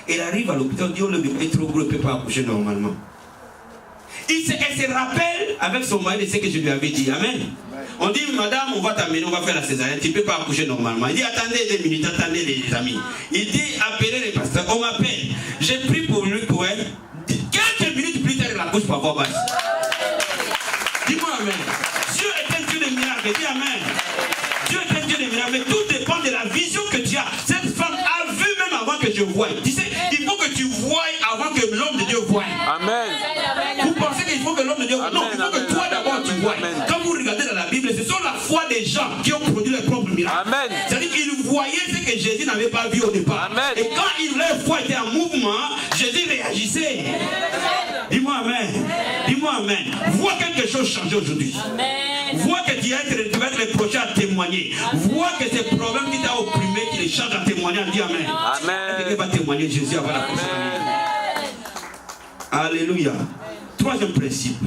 Elle arrive à l'hôpital, on dit, oh, le bébé est trop gros, elle ne peut pas accoucher normalement. Elle se rappelle avec son mari de ce que je lui avais dit. Amen. On dit, madame, on va t'amener, on va faire la césarienne, tu ne peux pas accoucher normalement. Il dit, attendez 2 minutes, attendez les amis. Il dit, appelez les pasteurs, on m'appelle. J'ai pris pour lui, pour elle. Quelques minutes plus tard, elle accouche par voie basse. Dis-moi amen. Dieu est un Dieu de miracles, dis amen. Dieu est un Dieu de miracles, mais tout dépend de la vision que tu as. Cette femme a vu même avant que je voie. Tu sais, il faut que tu voies avant que l'homme de Dieu voie. Amen. Vous pensez qu'il faut que l'homme de Dieu voie? Non, il faut que toi d'abord tu voies. Quand vous regardez dans la Bible, ce sont la foi des gens qui ont produit leurs propres miracles. Amen. C'est-à-dire qu'ils voyaient ce que Jésus n'avait pas vu au départ. Amen. Et quand leur foi était en mouvement, Jésus réagissait. Dis-moi amen. Dis-moi amen. Vois quelque chose changer aujourd'hui. Vois que tu vas être le prochain à témoigner. Vois que ces problèmes qui t'ont opprimé, qui les changent en témoignant. Dis amen. Amen. Quelqu'un va témoigner Jésus avant la prochaine. Alléluia. Troisième principe.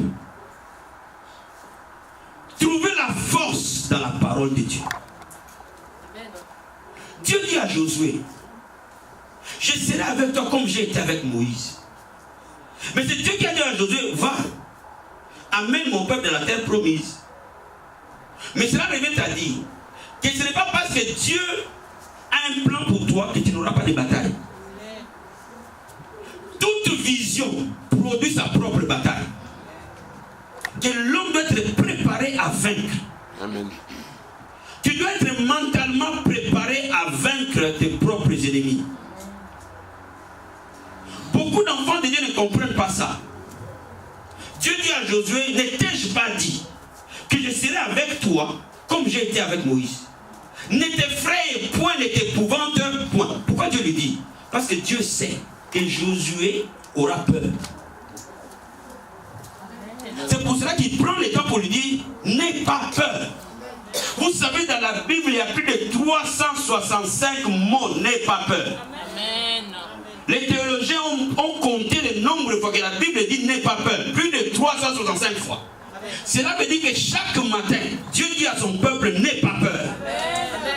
Trouver la force dans la parole de Dieu. Dieu dit à Josué, je serai avec toi comme j'ai été avec Moïse. Mais c'est Dieu qui a dit à Josué, va, amène mon peuple dans la terre promise. Mais cela revient à dire que ce n'est pas parce que Dieu a un plan pour toi que tu n'auras pas de bataille. Toute vision produit sa propre bataille. Que l'homme doit être préparé à vaincre. Amen. Tu dois être mentalement préparé à vaincre tes propres ennemis. Beaucoup d'enfants de Dieu ne comprennent pas ça. Dieu dit à Josué, ne t'ai-je pas dit que je serai avec toi comme j'ai été avec Moïse? Ne t'effraie point, ne t'épouvante point. Pourquoi Dieu lui dit? Parce que Dieu sait que Josué aura peur. C'est pour cela qu'il prend le temps pour lui dire, n'aie pas peur. Vous savez, dans la Bible, il y a plus de 365 mots, n'aie pas peur. Amen. Les théologiens ont compté le nombre de fois que la Bible dit n'aie pas peur. Plus de 365 fois. Cela veut dire que chaque matin, Dieu dit à son peuple, n'aie pas peur.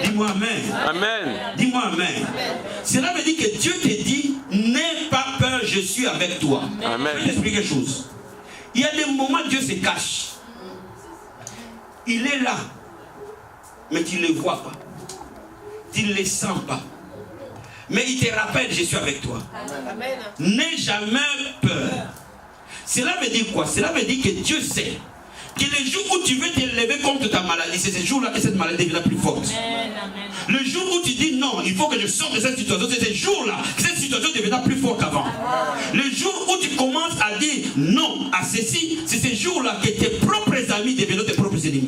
Dis-moi amen. Amen. Dis-moi amen. Cela veut dire que Dieu te dit, n'aie pas peur, je suis avec toi. Amen. Je vais t'expliquer quelque chose. Il y a des moments où Dieu se cache. Il est là, mais tu ne le vois pas. Tu ne le sens pas. Mais il te rappelle, je suis avec toi. Amen. N'aie jamais peur. Cela veut dire quoi? Cela veut dire que Dieu sait que le jour où tu veux t'élever contre ta maladie, c'est ce jour-là que cette maladie devient plus forte. Amen. Amen. Le jour où tu dis non, il faut que je sorte de cette situation, c'est ce jour-là que cette situation deviendra plus forte qu'avant. Le jour où tu commences à dire non à ceci, c'est ce jour-là que tes propres amis deviendront tes propres ennemis.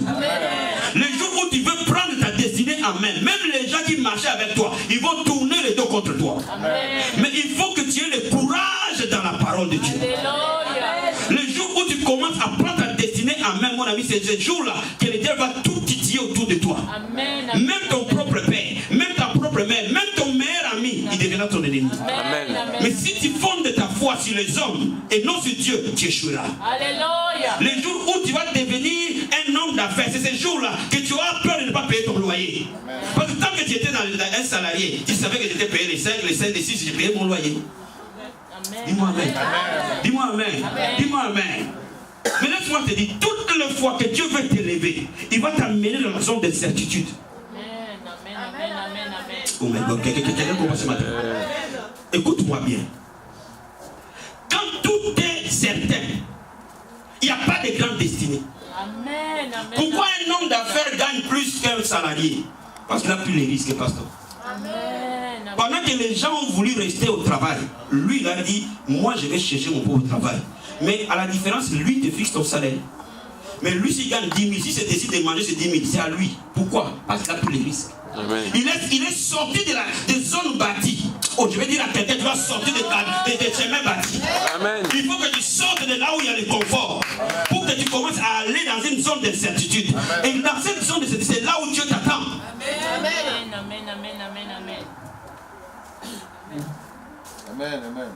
Le jour où tu veux prendre ta destinée en main, même les gens qui marchaient avec toi, ils vont tourner le dos contre toi. Amen. Mais il faut que tu aies le courage dans la parole de Dieu. Alléluia. Le jour où tu commences à prendre ta destinée en main, mon ami, c'est ce jour-là que le diable va tout titiller autour de toi. Amen. Même ton propre père, même ta propre mère, même ton meilleur ami, il deviendra ton ennemi. Amen. Mais si tu fondes ta foi sur les hommes et non sur Dieu, tu échoueras. Alléluia. Le jour où tu vas devenir un homme d'affaires, c'est ce jour-là que tu auras peur de ne pas payer ton loyer. Parce que tant que tu étais dans un salarié, tu savais que tu étais payé les 5, les 6, j'ai payé mon loyer. Amen. Dis-moi amen. Dis-moi amen. Dis-moi amen. Mais laisse-moi te dire, toutes les fois que Dieu veut t'élever, il va t'amener dans la zone d'incertitude. Amen. Amen. Amen. Amen. Oh my God, quelqu'un comprend ce matin. Écoute-moi bien. Quand tout est certain, il n'y a pas de grande destinée. Amen. Amen. Pourquoi un homme d'affaires gagne plus qu'un salarié? Parce qu'il a pris les risques, pasteur. Amen. Pendant que les gens ont voulu rester au travail, lui il a dit, moi je vais chercher mon propre travail. Mais à la différence, lui te fixe ton salaire. Mais lui s'il gagne 10 000, si c'est décide de manger ces 10 000, c'est à lui. Pourquoi? Parce qu'il a pris les risques. Amen. Il est sorti des zones bâties. Oh, je vais dire à quelqu'un, tu vas sortir des chemins bâtis. Amen. Il faut que tu sortes de là où il y a le confort. Pour que tu commences à aller dans une zone d'incertitude. Et dans cette zone d'incertitude, c'est là où Dieu t'attend. Amen. Amen. Amen. Amen. Amen. Amen, amen.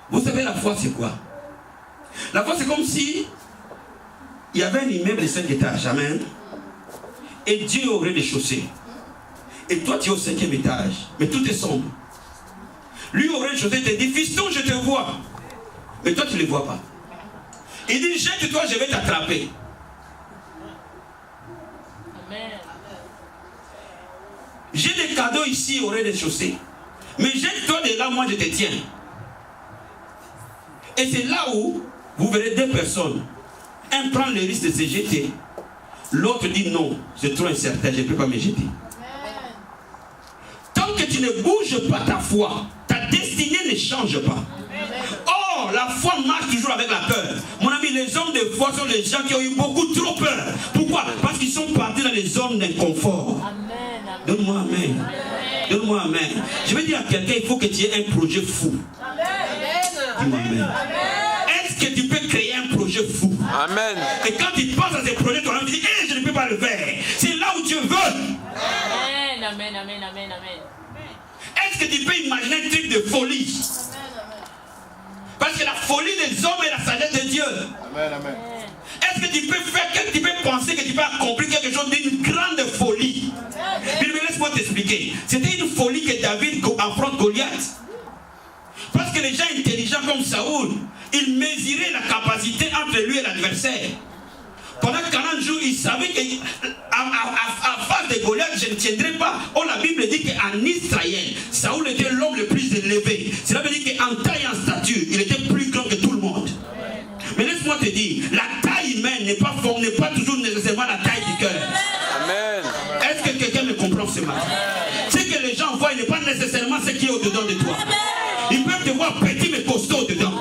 Vous savez, la foi, c'est quoi? La foi, c'est comme si il y avait un immeuble de 5 étages. Amen. Et Dieu est au rez-de-chaussée. Et toi, tu es au 5e étage. Mais tout est sombre. Lui, au rez-de-chaussée, te dit, fiston, je te vois. Mais toi, tu ne le vois pas. Il dit, jette-toi, je vais t'attraper. Amen. J'ai des cadeaux ici au rez-de-chaussée. Mais jette-toi de là, moi, je te tiens. Et c'est là où vous verrez deux personnes. Un prend le risque de se jeter. L'autre dit non, c'est trop incertain, je ne peux pas me jeter. Tant que tu ne bouges pas ta foi, ta destinée ne change pas. Or, la foi marche toujours avec la peur. Mon ami, les hommes de foi sont les gens qui ont eu beaucoup trop peur. Pourquoi? Parce qu'ils sont partis dans les zones d'inconfort. Amen. Donne-moi amen. Donne-moi amen. Je vais dire à quelqu'un, il faut que tu aies un projet fou. Dis-moi amen. Est-ce que tu peux créer un projet fou? Amen. Et quand tu penses à ces projets, toi-même tu dis, je ne peux pas le faire. C'est là où Dieu veut. Amen. Amen. Amen. Amen. Amen. Est-ce que tu peux imaginer un truc de folie? que la folie des hommes est la sagesse de Dieu. Amen, amen. Est-ce que tu peux penser que tu peux accomplir quelque chose d'une grande folie? Mais laisse-moi t'expliquer. C'était une folie que David affronte Goliath. Parce que les gens intelligents comme Saoul, ils mesuraient la capacité entre lui et l'adversaire. Pendant 40 jours, il savait qu'à face de Goliath, je ne tiendrai pas. Oh, la Bible dit qu'en Israël, Saoul était l'homme le plus élevé. Cela veut dire qu'en taille et en stature, il était plus grand que tout le monde. Mais laisse-moi te dire, la taille humaine n'est pas toujours nécessairement la taille du cœur. Amen. Est-ce que quelqu'un me comprend ce matin? Ce que les gens voient n'est pas nécessairement ce qui est au-dedans de toi. Ils peuvent te voir petit mais costaud dedans.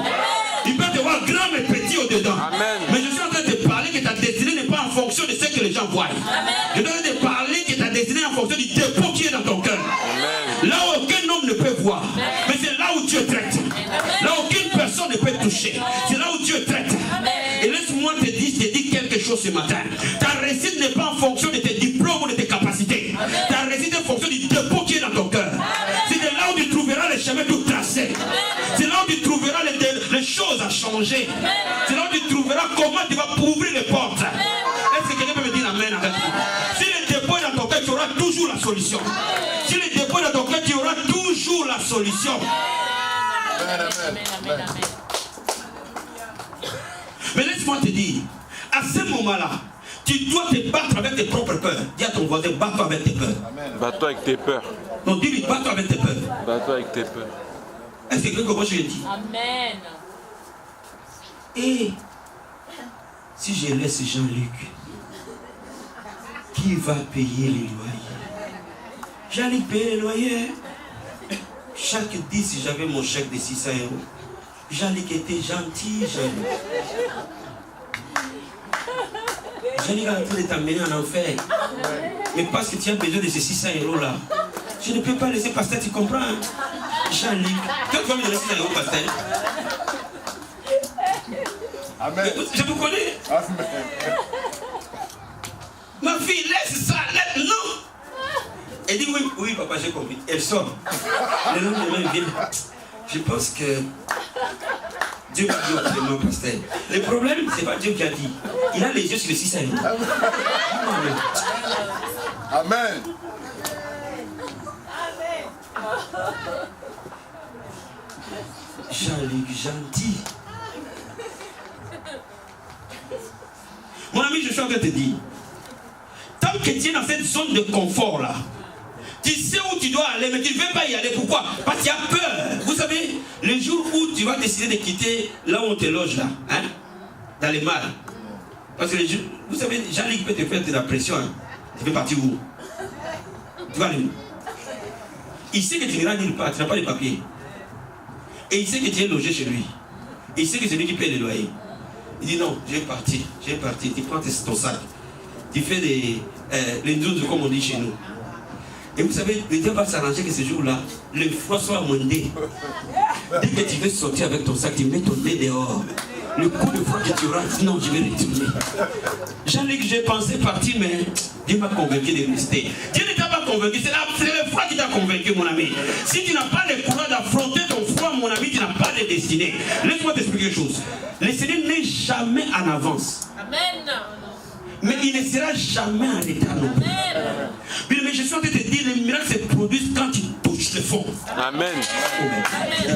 Ils peuvent te voir grand mais petit au-dedans. Mais je suis en train de te parler que ta destinée n'est pas en fonction de ce que les gens voient. Je suis en train de te parler que ta destinée est en fonction du dépôt qui est dans ton cœur. Là où aucun homme ne peut voir. Mais c'est là où Dieu traite. Là où aucune personne ne peut toucher. C'est là où Dieu traite. Et laisse-moi te dire quelque chose ce matin. Ta réussite n'est pas en fonction de tes diplômes ou de tes capacités. Ta réussite est en fonction du dépôt qui est dans ton cœur. C'est de là où tu trouveras les chemins tout tracés. C'est là où tu trouveras les choses à changer. C'est là où tu trouveras comment tu vas ouvrir les portes. Est-ce que quelqu'un peut me dire amen avec moi? Si le dépôt est dans ton cœur, tu auras toujours la solution. Si le dépôt est dans ton cœur, tu auras toujours la solution. Amen, amen. Mais laisse-moi te dire, à ce moment-là, tu dois te battre avec tes propres peurs. Dis à ton voisin, bats-toi avec tes peurs. Bats-toi avec tes peurs. Non, dis-lui, bats-toi avec tes peurs. Bats-toi avec tes peurs. Est-ce que quelqu'un comprend ce que je dis? Amen. Et si je laisse Jean-Luc, qui va payer les loyers? Jean-Luc paye les loyers. Chaque 10, j'avais mon chèque de 600 €. Jean-Luc était gentil, Jean-Luc. Jean-Luc est en train de t'amener en enfer. Mais parce que tu as besoin de ces 600 € là, je ne peux pas laisser pasteur, tu comprends? Hein? Jean-Luc, quand tu vas me donner 600 €, pasteur? Amen. Je vous connais. Amen. Ma fille, laisse ça, laisse, non. Elle dit oui, oui papa, j'ai compris. Elle sort. Le lendemain, vient. Je pense que Dieu m'a dit autrement, pasteur. Le problème, c'est pas Dieu qui a dit. Il a les yeux sur les 600 €. Amen. Jean-Luc, gentil. Mon ami, je suis en train de te dire, tant que tu es dans cette zone de confort là, tu sais où tu dois aller, mais tu ne veux pas y aller. Pourquoi? Parce qu'il y a peur. Vous savez, le jour où tu vas décider de quitter là où on te loge là, hein, dans les malles. Parce que vous savez, Jean-Luc peut te faire de la pression. Hein. Tu peux partir où? Tu vas aller où? Il sait que tu n'iras nulle part, tu n'as pas de papier. Et il sait que tu es logé chez lui. Et il sait que c'est lui qui paye les loyers. Il dit non, je vais partir. Tu prends ton sac. Tu fais les douze comme on dit chez nous. Et vous savez, le Dieu va s'arranger que ce jour-là, le froid soit amendé. Dès que tu veux sortir avec ton sac, tu mets ton nez dehors. Le coup de froid que tu auras, non, je vais retourner. Jean-Luc, j'ai pensé partir, mais Dieu m'a convaincu de rester. Dieu ne t'a pas convaincu, c'est le froid qui t'a convaincu, mon ami. Si tu n'as pas le courage d'affronter ton froid, mon ami, tu n'as pas de destinée. Laisse-moi t'expliquer quelque chose. Le Seigneur n'est jamais en avance. Amen. Mais il ne sera jamais en retard non plus. Mais je suis en train de te dire, les miracles se produisent quand tu touches le fond. Amen.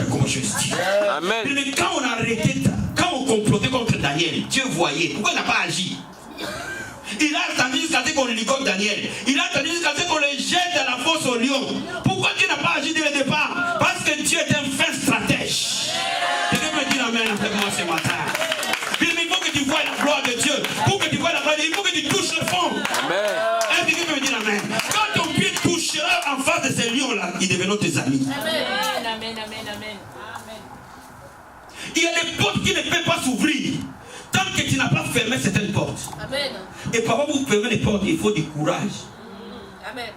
Comment je dis? Amen. Mais quand on arrêtait, quand on complotait contre Daniel, Dieu voyait. Pourquoi il n'a pas agi? Il a attendu jusqu'à ce qu'on ligote Daniel. Il a attendu jusqu'à ce qu'on le jette dans la fosse au lion. Pourquoi Dieu n'a pas agi dès le départ? Parce que Dieu est un fin stratège. Je vais me dire amen avec moi ce matin. Mais il faut que tu vois la gloire de Dieu. Pour que tu vois la gloire de Dieu, il faut que tu touches le fond. Amen. Est-ce que tu peux me dire amen? Quand ton pied touchera en face de ces lions-là, ils deviendront tes amis. Amen. Amen. Amen. Amen. Il y a des portes qui ne peuvent pas s'ouvrir tant que tu n'as pas fermé certaines portes. Amen. Et parfois, pour fermer les portes, il faut du courage. Amen.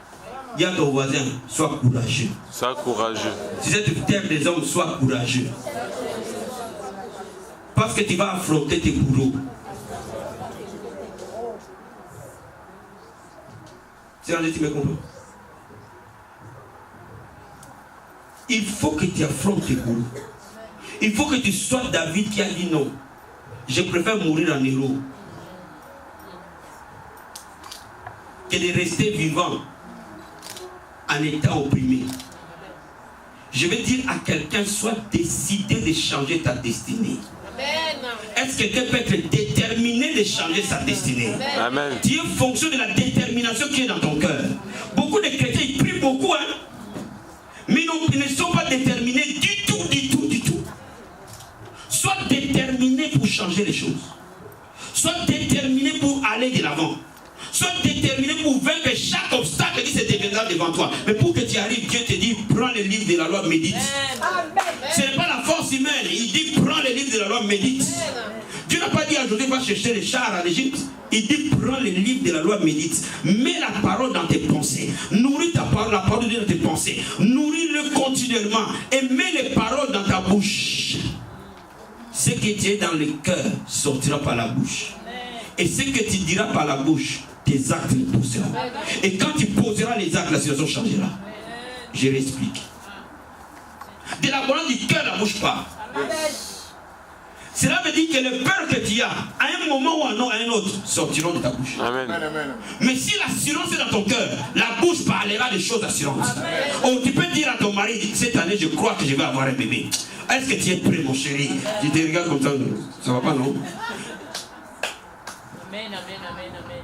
Dis à ton voisin, sois courageux. Sois courageux. Si c'est terre des hommes, sois courageux. Parce que tu vas affronter tes bourreaux. C'est là que tu me comprends? Il faut que tu affrontes tes bourreaux. Il faut que tu sois David qui a dit non. Je préfère mourir en héros que de rester vivant en étant opprimé. Je vais dire à quelqu'un, sois décidé de changer ta destinée. Est-ce que quelqu'un peut être déterminé de changer sa destinée? Amen. Dieu fonctionne de la détermination qui est dans ton cœur. Beaucoup de chrétiens, ils prient beaucoup, hein? Mais non, ils ne sont pas déterminés du tout. Sois déterminé pour changer les choses. Sois déterminé pour aller de l'avant. Sois déterminé pour vaincre chaque obstacle qui se déviendra devant toi. Mais pour que tu arrives, Dieu te dit, prends le livre de la loi, médite. Ce n'est pas la force humaine. Il dit, prends le livre de la loi, médite. Dieu n'a pas dit aujourd'hui, va chercher les chars en Égypte. Il dit, prends le livre de la loi, médite. Mets la parole dans tes pensées. Nourris ta parole, la parole de Dieu dans tes pensées. Nourris-le continuellement. Et mets les paroles dans ta bouche. Ce que tu es dans le cœur sortira par la bouche. Et ce que tu diras par la bouche, tes actes les poseront. Et quand tu poseras les actes, la situation changera. Je l'explique. De l'abondance du cœur, la bouche part. Cela veut dire que les peurs que tu as, à un moment ou à un autre, sortiront de ta bouche. Amen. Mais si l'assurance est dans ton cœur, la bouche parlera des choses assurantes. Oh, tu peux dire à ton mari, cette année, je crois que je vais avoir un bébé. Est-ce que tu es prêt, mon chéri? Je te regarde comme ça, ça va pas, non? Amen, amen, amen, amen.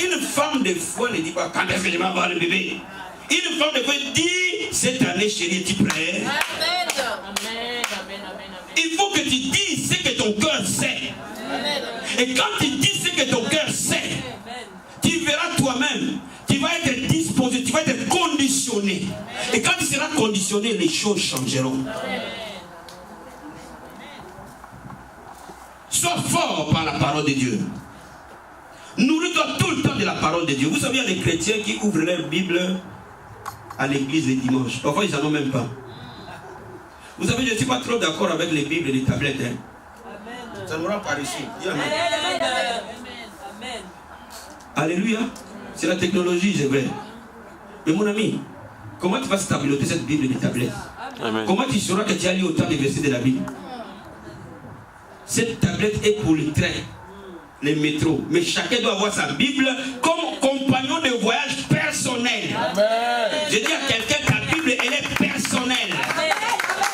Une femme de foi ne dit pas quand est-ce que je vais avoir le bébé. Une femme de foi dit cette année, chérie, es-tu prêt? Amen, amen, amen, amen. Il faut que tu dises ce que ton cœur sait. Amen. Et quand tu dis ce que ton cœur sait, tu verras toi-même, tu vas être disposé, tu vas être conditionné. Et quand tu seras conditionné, les choses changeront. Sois fort par la parole de Dieu. Nourris-toi tout le temps de la parole de Dieu. Vous savez, il y a des chrétiens qui ouvrent leur Bible à l'église les dimanches. Parfois, ils n'en ont même pas. Vous savez, je ne suis pas trop d'accord avec les Bibles et les tablettes. Hein. Ça nous rend par ici. Amen. Alléluia. C'est la technologie, c'est vrai. Mais mon ami, comment tu vas stabiliser cette Bible et les tablettes? Amen. Comment tu sauras que tu as lu autant de versets de la Bible? Cette tablette est pour les trains, les métros. Mais chacun doit avoir sa Bible comme compagnon de voyage personnel. Amen. Je dis à quelqu'un, ta Bible, elle est personnelle.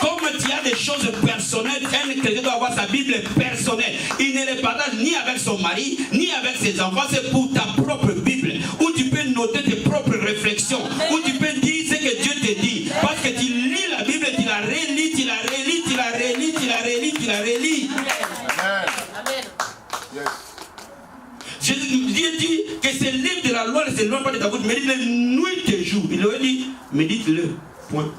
Comme tu as des choses personnelles, un chrétien doit avoir sa Bible personnelle. Il ne les partage ni avec son mari, ni avec ses enfants. C'est pour ta propre Bible, où tu peux noter tes propres réflexions, où tu peux dire ce que Dieu te dit. Parce que tu lis la Bible, tu la relis, tu la relis, tu la relis, tu la relis, tu la relis. Amen. Yes. Dieu dit que ce livre de la loi ne se loin pas de ta bouche, médite-le nuit et jour. Il aurait dit, médite-le, point.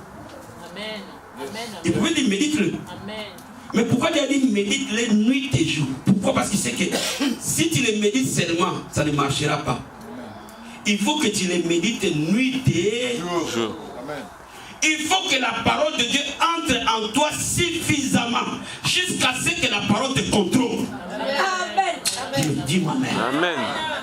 Amen. Amen. Il pouvait dire, médite-le. Amen. Mais pourquoi il a dit, médite-le nuit et jour? Pourquoi? Parce qu'il sait que si tu les médites seulement, ça ne marchera pas. Il faut que tu les médites nuit et Jour. Amen. il faut que la parole de Dieu entre en toi suffisamment jusqu'à ce que la parole te contrôle. Dis-moi Amen. Amen.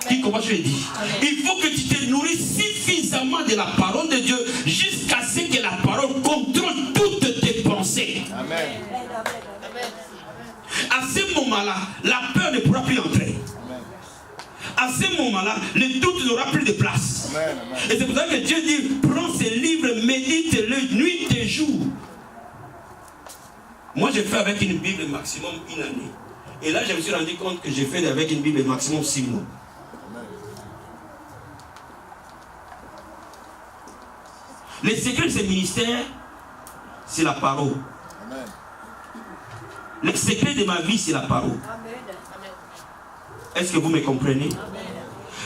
Dis comment je le dis. Il faut que tu te nourrisses suffisamment de la parole de Dieu jusqu'à ce que la parole contrôle toutes tes pensées. Amen. À ce moment-là, la peur ne pourra plus entrer. À ce moment-là, le doute n'aura plus de place. Amen. Et c'est pour ça que Dieu dit, prends ce livre, médite-le nuit et jour. Moi, j'ai fait avec une Bible maximum une année. Et là, je me suis rendu compte que j'ai fait avec une Bible maximum 6 mois. Le secret de ce ministère, c'est la parole. Amen. Le secret de ma vie, c'est la parole. Est-ce que vous me comprenez?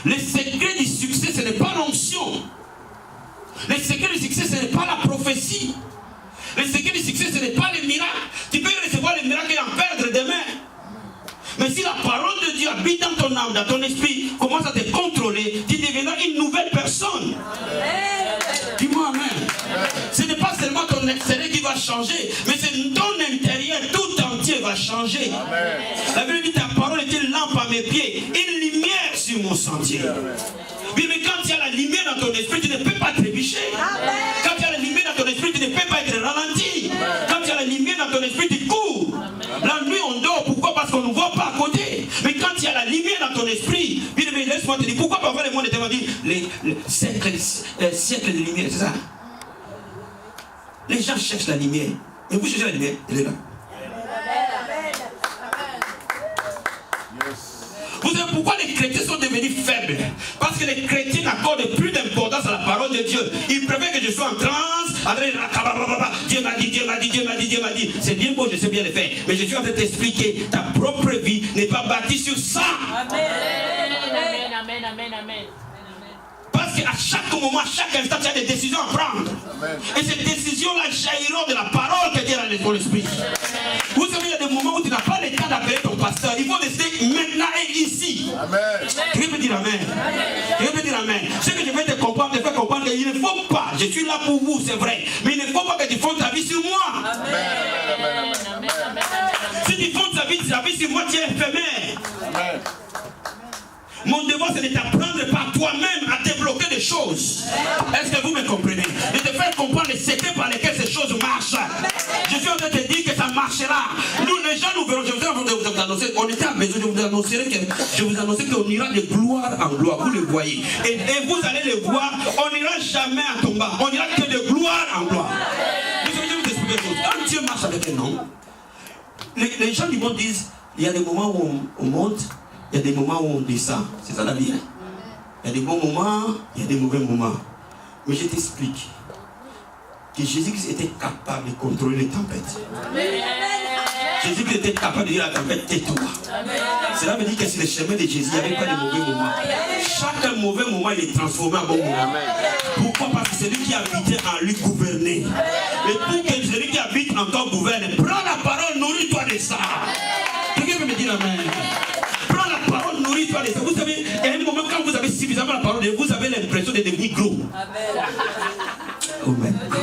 Le secret du succès, ce n'est pas l'onction. Le secret du succès, ce n'est pas la prophétie. Le secret du succès, ce n'est pas les miracles. Tu peux recevoir les miracles et en perdre demain. Mais si la parole de Dieu habite dans ton âme, dans ton esprit, commence à te contrôler, tu deviendras une nouvelle personne. Dis-moi Amen. Ce n'est pas seulement ton extérieur qui va changer, mais c'est ton intérieur tout entier va changer. Amen. La Bible dit, ta parole est une lampe à mes pieds, une lumière sur mon sentier. Oui, mais quand il y a la lumière dans ton esprit, tu ne peux pas trébucher. Quand il y a la lumière dans ton esprit, tu ne peux pas être ralenti. Quand il y a la lumière dans ton esprit, tu cours. Pourquoi parfois le monde est tellement dit les siècles de lumière, c'est ça? Les gens cherchent la lumière. Et vous cherchez la lumière, elle est là. Vous savez pourquoi les chrétiens sont devenus faibles? Parce que les chrétiens n'accordent plus d'importance à la parole de Dieu. Ils préfèrent que je sois en transe. Dieu m'a dit, Dieu m'a dit, Dieu m'a dit, Dieu m'a dit. C'est bien beau, je sais bien le faire. Mais je suis en train de t'expliquer, ta propre vie n'est pas bâtie sur ça. Amen, amen, amen, amen, amen. Parce qu'à chaque moment, à chaque instant, tu as des décisions à prendre. Amen. Et ces décisions-là jailliront de la parole que Dieu a dans ton esprit. Amen. Vous savez, il y a des moments où tu n'as pas le temps d'appeler ton pasteur. Il faut décider maintenant et ici. Amen. Je peux dire amen. Je peux dire amen. Ce que je vais te comprendre, te faire comprendre qu'il ne faut pas, je suis là pour vous, c'est vrai, mais il ne faut pas que tu fondes ta vie sur moi. Amen. Amen. Si tu fondes ta vie sur moi, tu es éphémère. Amen. Mon devoir, c'est de t'apprendre par toi-même à débloquer des choses. Est-ce que vous me comprenez? De te faire comprendre les secrets par lesquels ces choses marchent. Je suis en train de te dire que ça marchera. Nous, les gens, nous verrons. Je vous annoncer, on était à maison, je vous annoncerai qu'on ira de gloire en gloire. Vous le voyez. Et vous allez le voir, on n'ira jamais à tomber. On ira que de gloire en gloire. Je vais vous expliquer quelque chose. Quand Dieu marche avec un homme, les gens du monde disent, il y a des moments où on monte. Il y a des moments où on descend. C'est ça la vie. Il y a des bons moments, il y a des mauvais moments. Mais je t'explique que Jésus-Christ était capable de contrôler les tempêtes. Jésus-Christ était capable de dire à la tempête, tais-toi. Cela veut dire que sur le chemin de Jésus, il n'y avait pas de mauvais moments. Chaque mauvais moment, il est transformé en bon moment. Pourquoi? Parce que celui qui habite en lui gouvernait. Et pour que celui qui habite encore gouverne, prends la parole, nourris-toi de ça. Quelqu'un peut me dire amen? Prends la parole, nourris-toi de ça. Vous savez, il y a un moment quand vous avez suffisamment la parole, vous avez l'impression de devenir gros. Oh my God.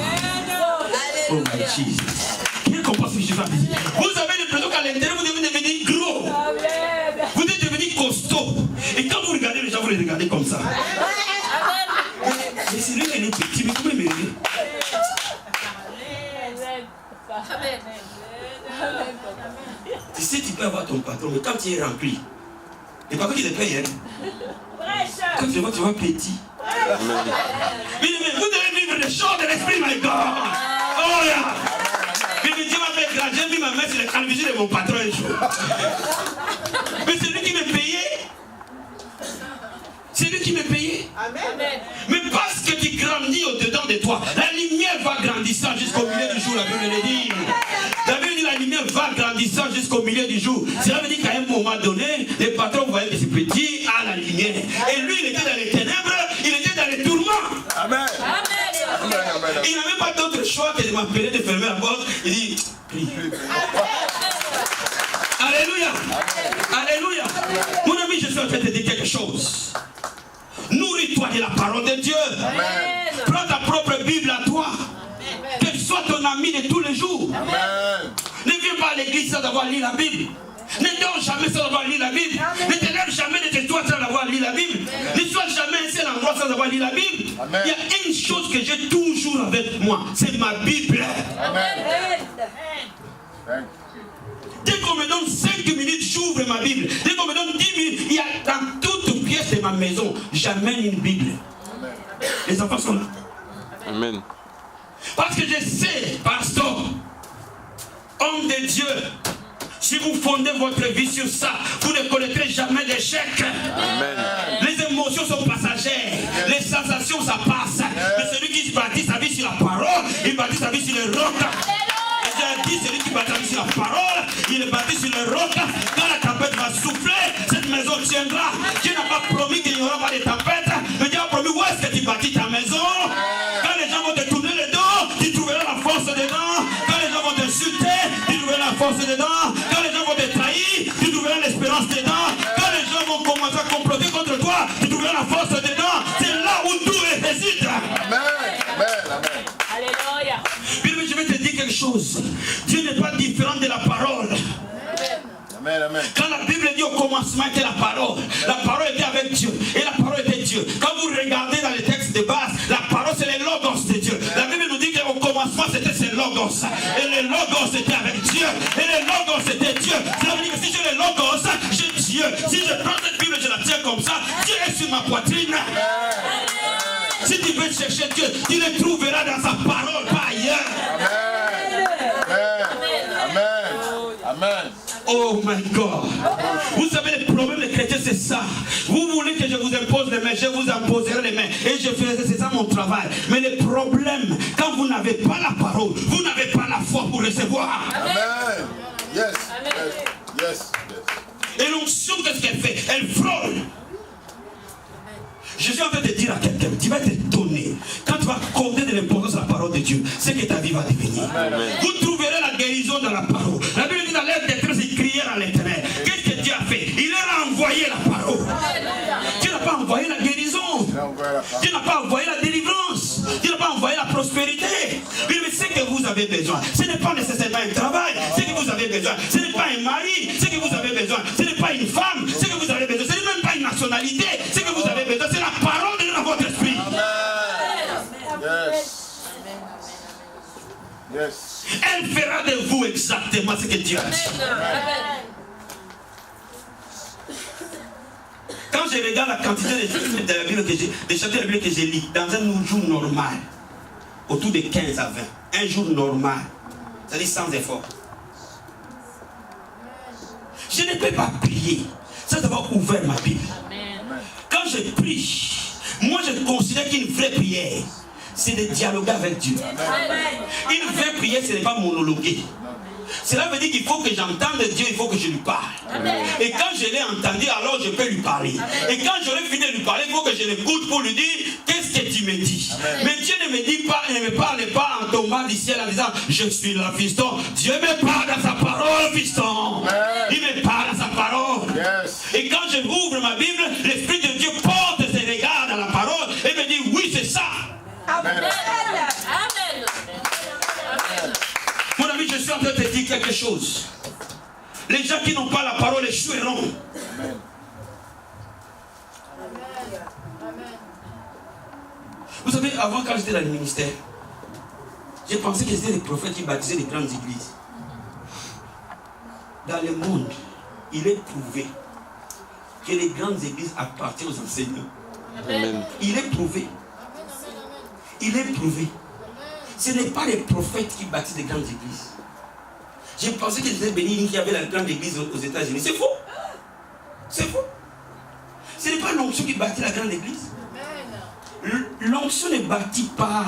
Oh my Jesus. Qui comprend ce que je vais dire? Vous avez l'impression qu'à l'intérieur, vous devez devenir gros. Vous devez devenir costaud. Et quand vous regardez les gens, vous les regardez comme ça. Mais c'est lui qui est petit, mais vous pouvez me dire. Tu sais, tu peux avoir ton patron, mais quand tu es rempli, et par contre, il est paye, hein? Quand tu le vois, tu vois petit. Mais vous devez vivre les choses de l'esprit, my God. Oh yeah. Mais Dieu m'a fait grand, j'ai mis ma main sur le calvisie de mon patron un jour. Mais c'est lui qui me payait. C'est lui qui me payait. Amen. Mais parce que tu grandis au-dedans de toi, la lumière va grandissant jusqu'au milieu du jour, la Bible le dit. La Bible dit la lumière va grandissant jusqu'au milieu du jour. Cela veut dire qu'à un moment donné, les patrons voyaient que c'est petit à la lumière. Et lui, il était dans les ténèbres, il était dans les tourments. Amen. Il n'avait pas d'autre choix que de m'appeler, de fermer la porte. Il dit, prie. Alléluia. Alléluia. Mon ami, je suis en train de te dire quelque chose. Nourris-toi de la parole de Dieu. Amen. Prends ta propre Bible à toi. Qu'elle soit ton ami de tous les jours. Amen. Ne viens pas à l'église sans avoir lu la Bible. Ne dors jamais sans avoir lu la Bible. Amen. Ne te lève jamais de tes toits sans avoir lu la Bible. Amen. Ne sois jamais un seul endroit sans avoir lu la Bible. Amen. Il y a une chose que j'ai toujours avec moi, c'est ma Bible. Amen. Amen. Dès qu'on me donne 5 minutes, j'ouvre ma Bible. Dès qu'on me donne 10 minutes, il y a dans toute pièce de ma maison, j'amène une Bible. Amen. Les enfants sont là. Amen. Parce que je sais, pasteur, homme de Dieu, si vous fondez votre vie sur ça, vous ne connaîtrez jamais d'échec. Amen. Les émotions sont passagères, les sensations ça passe. Mais celui qui bâtit sa vie sur la parole, il bâtit sa vie sur le roc. J'ai dit, celui qui bâtit sur la parole, il est bâti sur le roc. Quand la tempête va souffler, cette maison tiendra. Dieu n'a pas promis qu'il n'y aura pas de tempête, mais Dieu a promis où est-ce que tu bâtis ta maison. Quand les gens vont te tourner le dos, tu trouveras la force dedans. Quand les gens vont t'insulter, tu trouveras la force dedans. Quand les gens vont te trahir, tu trouveras l'espérance dedans. Quand les gens vont commencer à comploter contre toi, tu trouveras la force dedans. C'est là où tout réside. Amen. Amen. Alléluia. Je vais te dire quelque chose. Dieu n'est pas différent de la parole. Amen, amen. Quand la Bible dit au commencement était la parole était avec Dieu et la parole était Dieu. Quand vous regardez dans les textes de base, la parole c'est le logos de Dieu. La Bible nous dit qu'au commencement c'était ce logos et le logos était avec Dieu et le logos était Dieu. Ça veut dire que si j'ai le logos, j'ai Dieu. Si je prends cette Bible, je la tiens comme ça, Dieu est sur ma poitrine. le trouveras dans sa parole, pas ailleurs. Amen. Oh my God. Vous savez, le problème des chrétiens, c'est ça. Vous voulez que je vous impose les mains, je vous imposerai les mains. Et je fais, c'est ça mon travail. Mais le problème, quand vous n'avez pas la parole, vous n'avez pas la foi pour recevoir. Amen. Yes. Yes. Et l'onction, qu'est-ce qu'elle fait? Elle frôle. Je suis en train de dire à quelqu'un, tu vas t'étonner. Quand tu vas accorder de l'importance à la parole de Dieu, c'est que ta vie va devenir. Amen. Vous trouverez la guérison dans la parole. La Bible dit dans l'air détresse, ils crièrent à l'Éternel. Qu'est-ce que Dieu a fait? Il leur a envoyé la parole. Dieu n'a pas envoyé la guérison. Dieu n'a pas envoyé la délivrance. Dieu n'a pas envoyé la prospérité. Mais c'est que vous avez besoin. Ce n'est pas nécessairement un travail. Ce que vous avez besoin. Ce n'est pas un mari. Ce que vous avez besoin. Ce n'est pas une femme. Ce que vous avez besoin. Ce n'est même pas une nationalité. Ce que vous avez besoin, c'est la parole de Dieu dans votre esprit. Yes. Elle fera de vous exactement ce que Dieu a dit. Quand je regarde la quantité de la Bible que j'ai, des chapitres de la Bible que j'ai lis, dans un jour normal, autour de 15 à 20, un jour normal, c'est-à-dire sans effort, je ne peux pas prier sans avoir ouvert ma Bible. Quand je prie, moi je considère qu'une vraie prière, c'est de dialoguer avec Dieu. Une vraie prière, ce n'est pas monologuer. Cela veut dire qu'il faut que j'entende Dieu, il faut que je lui parle. Et quand je l'ai entendu, alors je peux lui parler. Et quand j'aurai fini de lui parler, il faut que je l'écoute pour lui dire, qu'est-ce que tu me dis? Mais Dieu ne me dit pas, il ne me parle pas en tombant du ciel en disant, je suis là, fiston. Dieu me parle dans sa parole, fiston. Il me parle dans sa parole. Et quand je ouvre ma Bible, l'Esprit de Dieu porte ses regards dans la parole et me dit, oui, c'est ça. Amen. Mon ami, je suis en train de te dire quelque chose. Les gens qui n'ont pas la parole échoueront. Amen. Vous savez, avant, quand j'étais dans le ministère, j'ai pensé que c'était les prophètes qui baptisaient les grandes églises. Dans le monde, il est prouvé que les grandes églises appartiennent aux enseignants. Amen. Il est prouvé. Il est prouvé. Ce n'est pas les prophètes qui bâtissent les grandes églises. J'ai pensé que c'était Bénin qui avait la grande église aux États-Unis. C'est faux. C'est faux. Ce n'est pas l'onction qui bâtit la grande église. L'onction ne bâtit pas.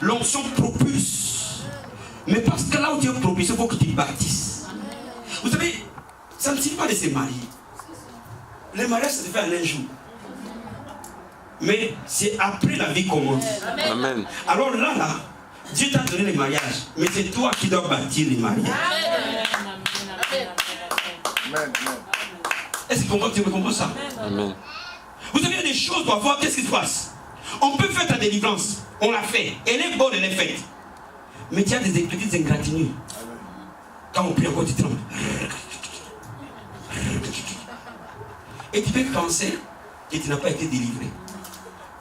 L'onction propulse. Mais parce que là où Dieu propulse, il faut que tu bâtisses. Vous savez, ça ne suffit pas de se marier. Le mariage, ça se fait en un jour. Mais c'est après la vie commence. Amen. Alors là, Dieu t'a donné le mariage, mais c'est toi qui dois bâtir le mariage. Amen. Est-ce que tu me comprends ça? Amen. Vous savez, il y a des choses parfois, qu'est-ce qui se passe? On peut faire ta délivrance, on l'a fait, elle est bonne, elle est faite. Mais tu as des petites ingratignures. Quand on prie encore, tu trembles. Et tu peux penser que tu n'as pas été délivré.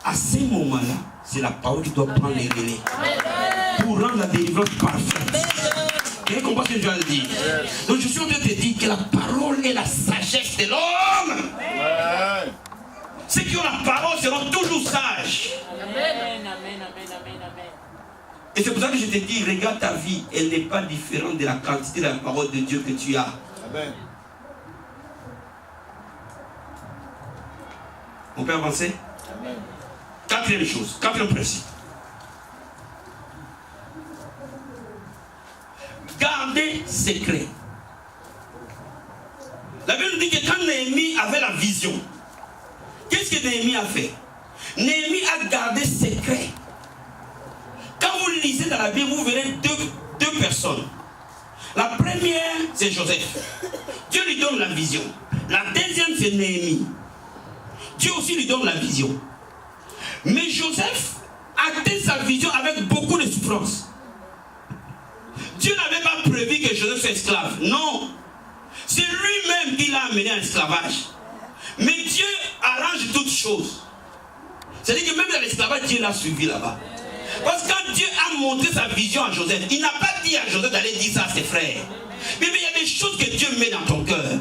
À ce moment-là, c'est la parole qui doit prendre les relais pour rendre la délivrance parfaite. Vous comprenez ce que je viens de dire? Donc je suis en train de te dire que la parole est la sagesse de l'homme. Ceux qui ont la parole seront toujours sages. Et c'est pour ça que je te dis, regarde ta vie, elle n'est pas différente de la quantité de la parole de Dieu que tu as. Amen. On peut avancer? Amen. Quatrième chose, quatrième principe. Gardez secret. La Bible dit que quand Néhémie avait la vision, qu'est-ce que Néhémie a fait? Néhémie a gardé secret. Quand vous lisez dans la Bible, vous verrez deux personnes. La première, c'est Joseph. Dieu lui donne la vision. La deuxième, c'est Néhémie. Dieu aussi lui donne la vision. Mais Joseph a atteint sa vision avec beaucoup de souffrance. Dieu n'avait pas prévu que Joseph soit esclave. Non. C'est lui-même qui l'a amené à l'esclavage. Mais Dieu arrange toutes choses. C'est-à-dire que même dans l'esclavage, Dieu l'a suivi là-bas. Parce que quand Dieu a montré sa vision à Joseph, il n'a pas dit à Joseph d'aller dire ça à ses frères. Mais il y a des choses que Dieu met dans ton cœur.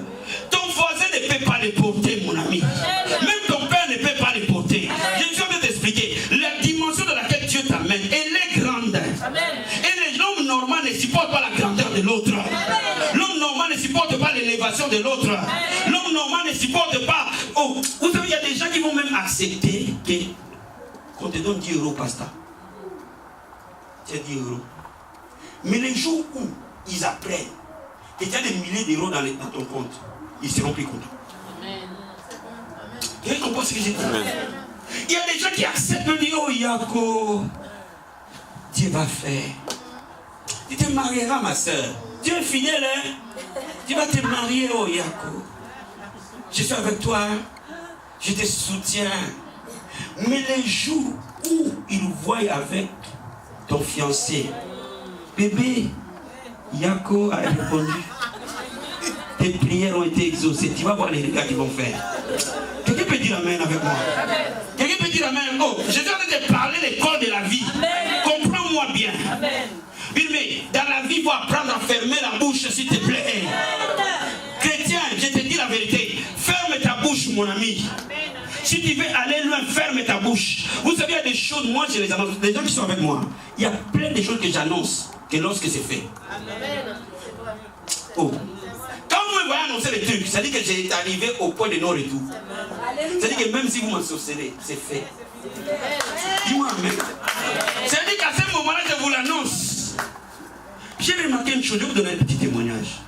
Ton voisin ne peut pas les porter, mon ami. Même ton père ne peut pas les porter. Je suis en train de t'expliquer. La dimension dans laquelle Dieu situation de l'autre. L'homme normal ne supporte pas. Oh, vous savez, il y a des gens qui vont même accepter qu'on te donne 10 euros, pasteur. C'est 10 euros. Mais les jours où ils apprennent que tu as des milliers d'euros dans ton compte, ils seront plus contents. Vous comprenez ce que j'ai dit? Il y a des gens qui acceptent de dire, oh Yako, Dieu va faire. Tu te marieras, ma soeur. Dieu est fidèle, hein? Tu vas te marier, oh Yako. Je suis avec toi, je te soutiens. Mais les jours où ils voient avec ton fiancé, bébé, Yako a répondu. Tes prières ont été exaucées. Tu vas voir les dégâts qu'ils vont faire. Quelqu'un peut dire amen avec moi? Quelqu'un peut dire amen? Oh, je suis en train de parler des corps de la vie. Comprends-moi bien. Mais dans la vie, il faut apprendre à fermer la bouche, s'il te plaît. Chrétien, je te dis la vérité. Ferme ta bouche, mon ami. Si tu veux aller loin, ferme ta bouche. Vous savez, il y a des choses, moi je les annonce. Les gens qui sont avec moi, il y a plein de choses que j'annonce que lorsque c'est fait. Oh. Quand vous me voyez annoncer les trucs, ça dit que j'ai arrivé au point de non-retour. Ça dit que même si vous m'ensorcelez, c'est fait. Dis-moi amen. Ça dit qu'à ce moment-là, je vous l'annonce. J'ai remarqué une chose, je vais vous donner un petit témoignage.